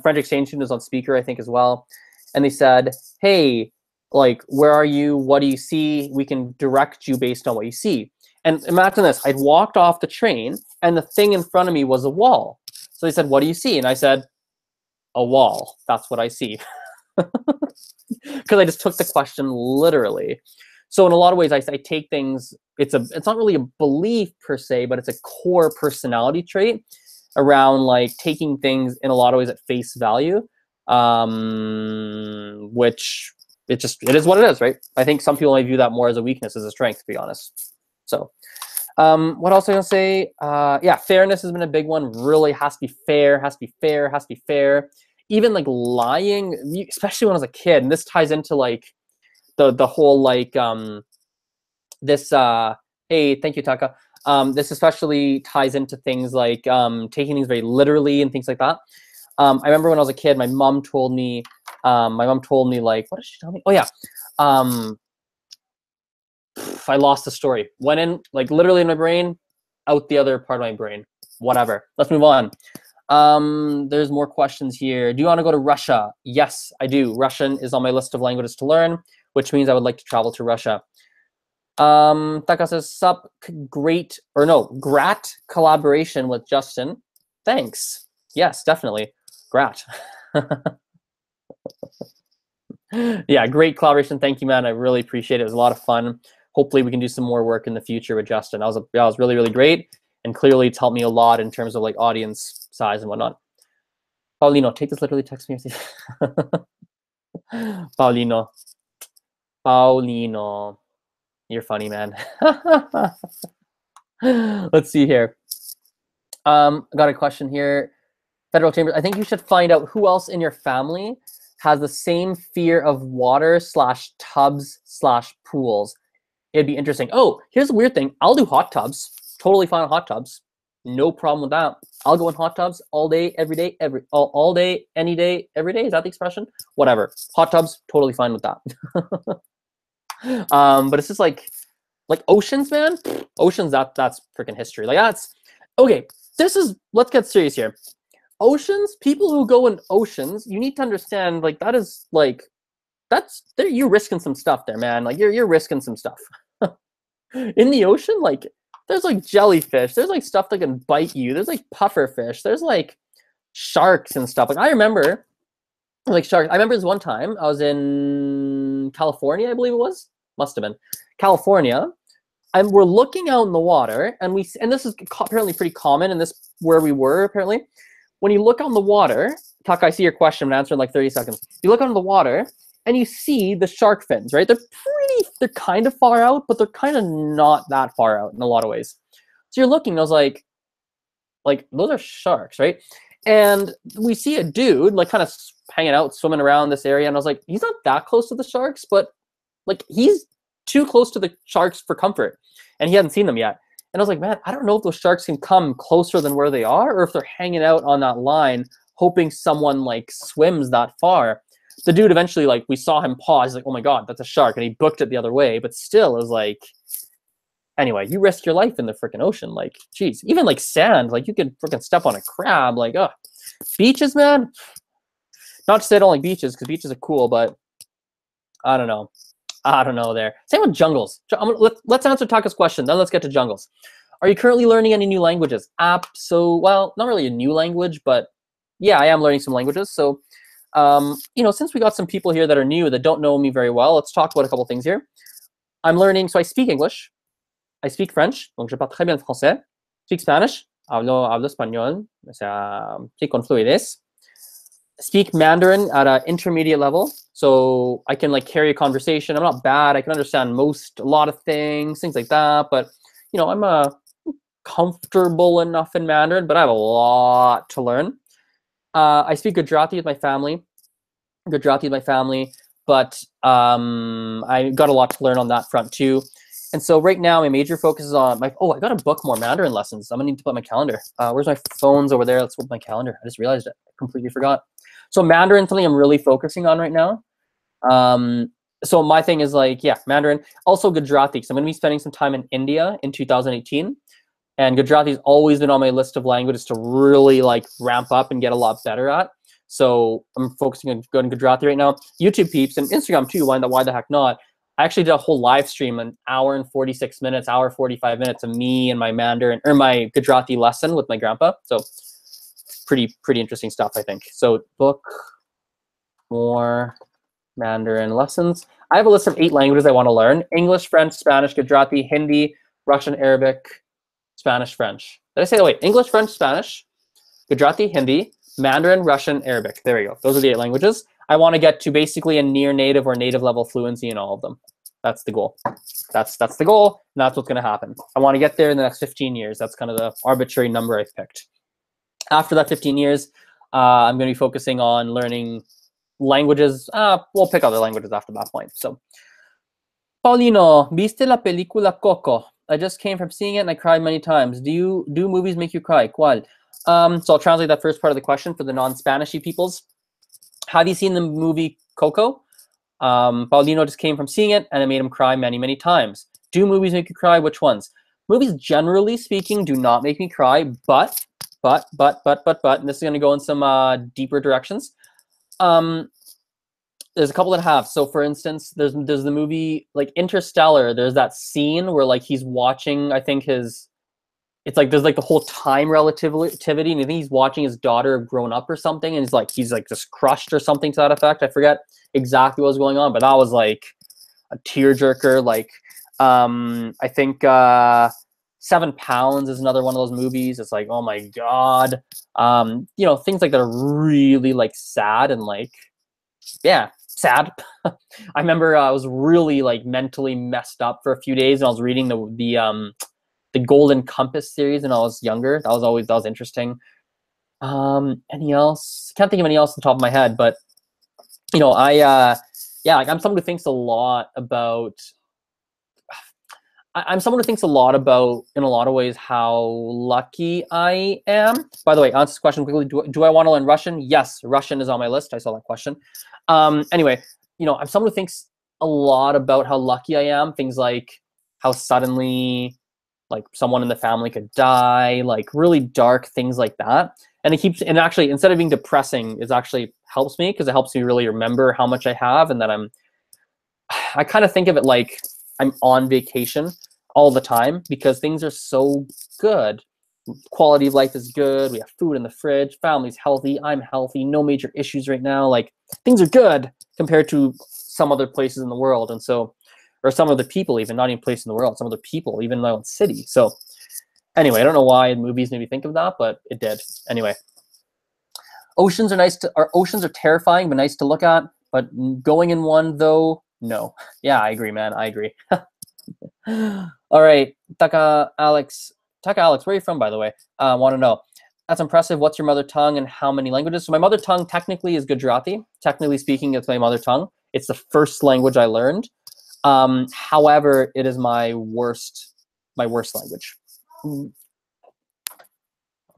French exchange student was on speaker, I think, as well. And they said, hey, like, where are you? What do you see? We can direct you based on what you see. And imagine this. I'd walked off the train, and the thing in front of me was a wall. So they said, what do you see? And I said, a wall. That's what I see. Because I just took the question literally. So in a lot of ways, I take things, it's not really a belief per se, but it's a core personality trait around like taking things in a lot of ways at face value, which it is what it is, right? I think some people may view that more as a weakness, as a strength, to be honest. So what else am I gonna say? Yeah, fairness has been a big one. Really has to be fair, has to be fair, has to be fair. Even like lying, especially when I was a kid, and this ties into like the whole like this hey, thank you, Taka. This especially ties into things like taking things very literally and things like that. I remember when I was a kid, my mom told me like, what did she tell me? Oh yeah, I lost the story. Went in like literally in my brain, out the other part of my brain. Whatever. Let's move on. There's more questions here. Do you want to go to Russia? Yes, I do. Russian is on my list of languages to learn, which means I would like to travel to Russia. Taka says, sup, grat collaboration with Justin. Thanks. Yes, definitely. Grat. Yeah, great collaboration. Thank you, man. I really appreciate it. It was a lot of fun. Hopefully we can do some more work in the future with Justin. That was really, really great. And clearly it's helped me a lot in terms of like audience size and whatnot. Paulino, take this literally, text me. Paulino, you're funny, man. Let's see here. Got a question here. Federal Chambers, I think you should find out who else in your family has the same fear of water / tubs / pools. It'd be interesting. Oh, here's a weird thing. I'll do hot tubs. Totally fine with hot tubs. No problem with that. I'll go in hot tubs all day, every day, all day, any day, every day. Is that the expression? Whatever. Hot tubs, totally fine with that. But it's just like oceans, man. Oceans, that's freaking history. Like that's okay. Let's get serious here. Oceans, people who go in oceans, you need to understand, like that is like you're risking some stuff there, man. Like you're risking some stuff. In the ocean, like there's like jellyfish, there's like stuff that can bite you, there's like puffer fish, there's like sharks and stuff. Like I remember like sharks. I remember this one time I was in California, I believe it was. Must have been California. And we're looking out in the water, and this is apparently pretty common in this where we were apparently. When you look out in the water, Taka, I see your question, I'm answering in like 30 seconds. You look out in the water and you see the shark fins, right? They're kind of far out, but they're kind of not that far out in a lot of ways. So you're looking, and I was like those are sharks, right? And we see a dude like kind of hanging out, swimming around this area, and I was like, he's not that close to the sharks, but like he's too close to the sharks for comfort, and he hadn't seen them yet. And I was like, man, I don't know if those sharks can come closer than where they are, or if they're hanging out on that line, hoping someone like swims that far. The dude eventually, like, we saw him pause. He's like, oh my God, that's a shark. And he booked it the other way. But still, it was like, anyway, you risk your life in the freaking ocean. Like, geez, even like sand, like you could freaking step on a crab. Like, oh, beaches, man. Not to say I don't like beaches, because beaches are cool, but I don't know. I don't know there. Same with jungles. Let's answer Taka's question, then let's get to jungles. Are you currently learning any new languages? Well, not really a new language, but yeah, I am learning some languages. So, you know, since we got some people here that are new that don't know me very well, let's talk about a couple things here. I'm learning, so I speak English. I speak French, donc je parle très bien le français. Speak Spanish, hablo español, o sea, sí, con fluidez. Speak Mandarin at an intermediate level, so I can like carry a conversation. I'm not bad. I can understand a lot of things like that. But you know, I'm comfortable enough in Mandarin, but I have a lot to learn. I speak Gujarati with my family. But I got a lot to learn on that front too. And so right now, my major focus is on I got to book more Mandarin lessons. I'm gonna need to put my calendar. Where's my phones over there? Let's put my calendar. I just realized it. I completely forgot. So Mandarin, something I'm really focusing on right now. So my thing is like, yeah, Mandarin. Also Gujarati. So I'm gonna be spending some time in India in 2018. And Gujarati's always been on my list of languages to really like ramp up and get a lot better at. So I'm focusing on going Gujarati right now. YouTube peeps and Instagram too. Why the heck not? I actually did a whole live stream, an hour and 46 minutes, hour 45 minutes of me and my Mandarin or my Gujarati lesson with my grandpa. So pretty interesting stuff, I think. So book more Mandarin lessons. I have a list of 8 languages I want to learn: English, French, Spanish, Gujarati, Hindi, Russian, Arabic, Spanish, French. Did I say that? Wait, English, French, Spanish, Gujarati, Hindi, Mandarin, Russian, Arabic. There we go. Those are the 8 languages. I want to get to basically a near native or native level fluency in all of them. That's the goal. That's the goal, and that's what's going to happen. I want to get there in the next 15 years. That's kind of the arbitrary number I've picked. After that 15 years, I'm going to be focusing on learning languages. We'll pick other languages after that point. So, Paulino, ¿viste la película Coco? I just came from seeing it and I cried many times. Do movies make you cry? ¿Cuál? So I'll translate that first part of the question for the non-Spanishy peoples. Have you seen the movie Coco? Paulino just came from seeing it and it made him cry many, many times. Do movies make you cry? Which ones? Movies, generally speaking, do not make me cry, but, and this is going to go in some deeper directions. There's a couple that have. So for instance, there's the movie like Interstellar. There's that scene where like he's watching, I think it's like there's like the whole time relativity, and I think he's watching his daughter grown up or something, and he's like just crushed or something to that effect. I forget exactly what was going on, but that was like a tearjerker. Like I think 7 Pounds is another one of those movies. It's like, oh my God. You know, things like that are really like sad and like, yeah, sad. I remember I was really like mentally messed up for a few days, and I was reading the Golden Compass series when I was younger. That was interesting. Any else? Can't think of any else on the top of my head, but you know, like I'm someone who thinks a lot about. I'm someone who thinks a lot about, in a lot of ways, how lucky I am. By the way, answer this question quickly. Do I want to learn Russian? Yes, Russian is on my list. I saw that question. Anyway, you know, I'm someone who thinks a lot about how lucky I am. Things like how suddenly, like, someone in the family could die, like really dark things like that. And and actually, instead of being depressing, it actually helps me because it helps me really remember how much I have, and that I kind of think of it like I'm on vacation all the time because things are so good. Quality of life is good. We have food in the fridge. Family's healthy. I'm healthy. No major issues right now. Like, things are good compared to some other places in the world. And so, or some other people, even not even place in the world, some other people, even in my own city. So anyway, I don't know why movies made me think of that, but it did. Anyway, oceans are terrifying, but nice to look at. But going in one, though, no. Yeah, I agree, man. I agree. All right, Taka, Alex, Tech Alex, where are you from, by the way? I want to know. That's impressive. What's your mother tongue and how many languages? So my mother tongue technically is Gujarati. Technically speaking, it's my mother tongue. It's the first language I learned. However, it is my worst language.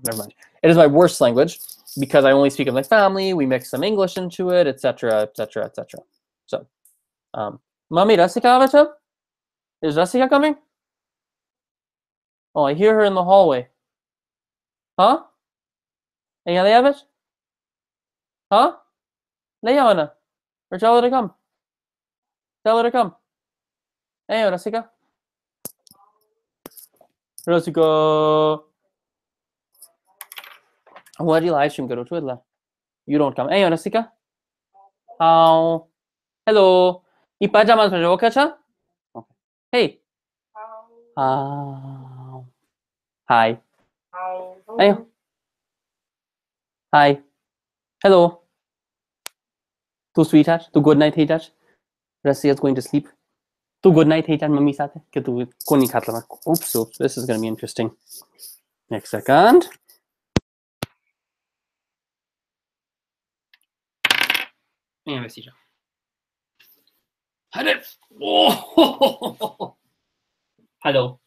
Never mind. It is my worst language because I only speak with my family. We mix some English into it, etc., etc., etc. So, Mommy, Jessica, is Jessica coming? Oh, I hear her in the hallway. Huh? Hey, Leavitt? Huh? Leona, or tell her to come. Tell her to come. Hey, Jessica. Jessica. What do you live stream go to? You don't come. Hey, Jessica. How? Hello. I pajamas for okay? Hey. Hi. Hey. Hi. Hello. To sweetheart. To good night, sweetheart. Russia is going to sleep. To good night, sweetheart. Mummy साथ है. कि तू कौन नहीं खाता मैं. Oops. This is going to be interesting. Next second. Yeah, message. Hello. Oh. Hello.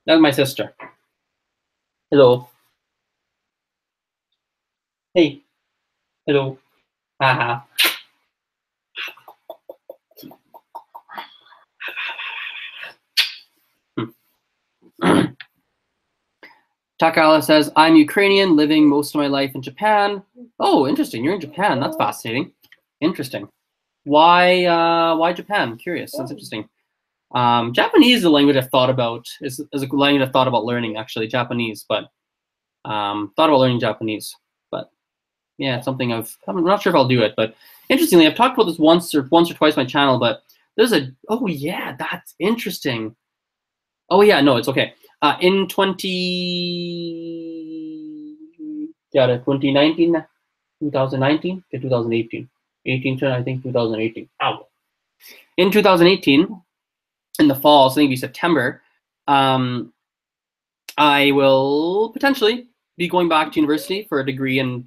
That's my sister. Hello. Hey. Hello. Haha. Takala says, I'm Ukrainian, living most of my life in Japan. Oh, interesting. You're in Japan. That's fascinating. Interesting. Why Japan? Curious. That's interesting. Japanese is a language I've thought about. Is a language I've thought about learning, actually, Japanese, but thought about learning Japanese. But yeah, it's something I'm not sure if I'll do it. But interestingly, I've talked about this once or twice on my channel, but there's oh yeah, that's interesting. Oh yeah, no, it's okay. In 2019, 2019 to 2018, 18 to I think 2018. Ow. In 2018, in the fall, so maybe September, I will potentially be going back to university for a degree in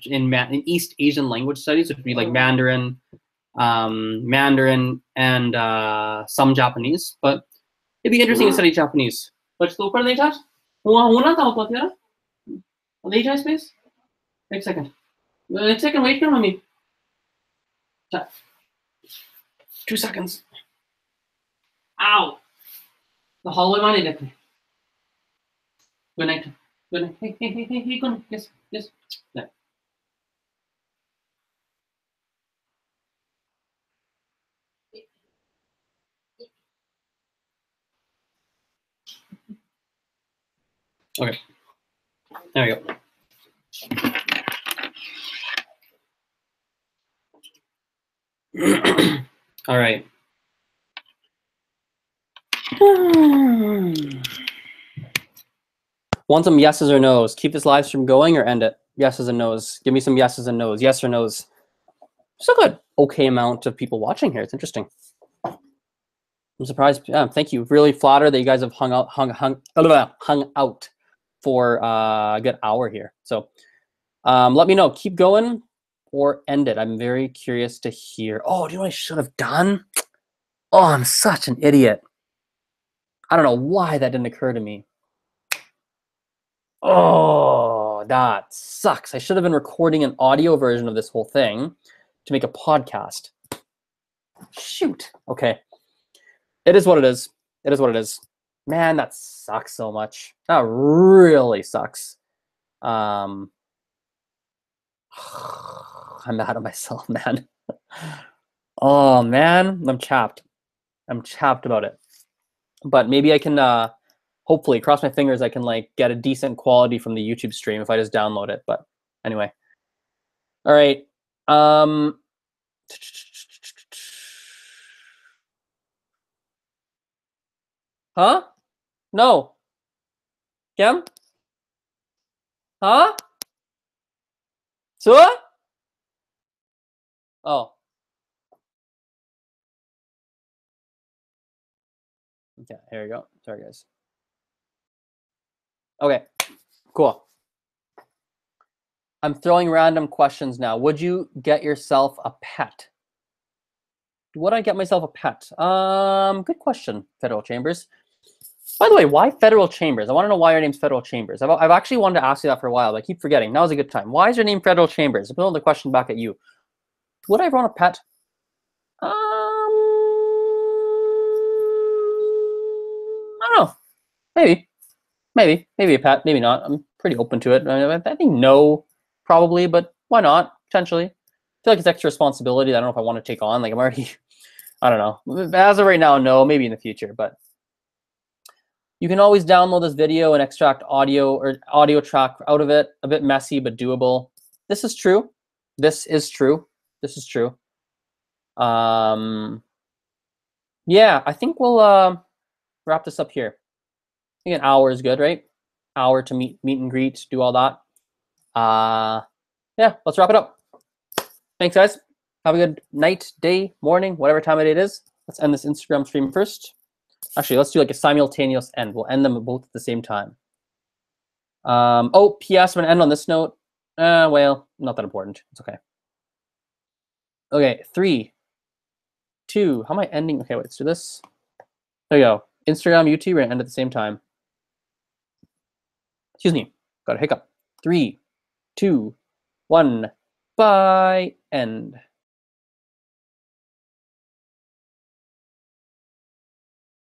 East Asian language studies, which would be like Mandarin, and some Japanese. But it'd be interesting to study Japanese. But later, later space. Wait a second. Wait a second. Wait for me. 2 seconds. Ow. The hallway money left me. Good night. Good night. Hey, good night. Yes. No. Okay. There we go. All right. Want some yeses or nos? Keep this live stream going or end it? Yeses and nos. Give me some yeses and nos. Yes or nos. Still good. Okay amount of people watching here. It's interesting. I'm surprised. Yeah, thank you. Really flattered that you guys have hung out for a good hour here. So let me know. Keep going or end it. I'm very curious to hear. Oh, do you know what I should have done? Oh, I'm such an idiot. I don't know why that didn't occur to me. Oh, that sucks. I should have been recording an audio version of this whole thing to make a podcast. Shoot. Okay. It is what it is. It is what it is. Man, that sucks so much. That really sucks. I'm mad at myself, man. Oh, man. I'm chapped. I'm chapped about it. But maybe I can, hopefully, cross my fingers, I can like get a decent quality from the YouTube stream if I just download it. But anyway. All right. Huh? No. Kim? Huh? So? Oh. Okay, here we go. Sorry, guys. Okay, cool. I'm throwing random questions now. Would you get yourself a pet? Would I get myself a pet? Good question, Federal Chambers. By the way, why Federal Chambers? I want to know why your name's Federal Chambers. I've actually wanted to ask you that for a while, but I keep forgetting. Now's a good time. Why is your name Federal Chambers? I'm putting the question back at you. Would I ever want a pet? I don't know. Maybe a pet. Maybe not. I'm pretty open to it. I think no, probably, but why not? Potentially. I feel like it's extra responsibility that I don't know if I want to take on. Like I'm already, I don't know. As of right now, no. Maybe in the future, but you can always download this video and extract audio or audio track out of it. A bit messy, but doable. This is true. This is true. This is true. Yeah, I think we'll wrap this up here. I think an hour is good, right? Hour to meet and greet, do all that. Yeah, let's wrap it up. Thanks, guys. Have a good night, day, morning, whatever time of day it is. Let's end this Instagram stream first. Actually, let's do like a simultaneous end. We'll end them both at the same time. Oh, P.S. I'm gonna end on this note. Well, not that important. It's okay. Okay, 3, 2. How am I ending? Okay, wait, let's do this. There you go. Instagram, YouTube, we're gonna end at the same time. Excuse me, got a hiccup. 3, 2, 1. Bye. End.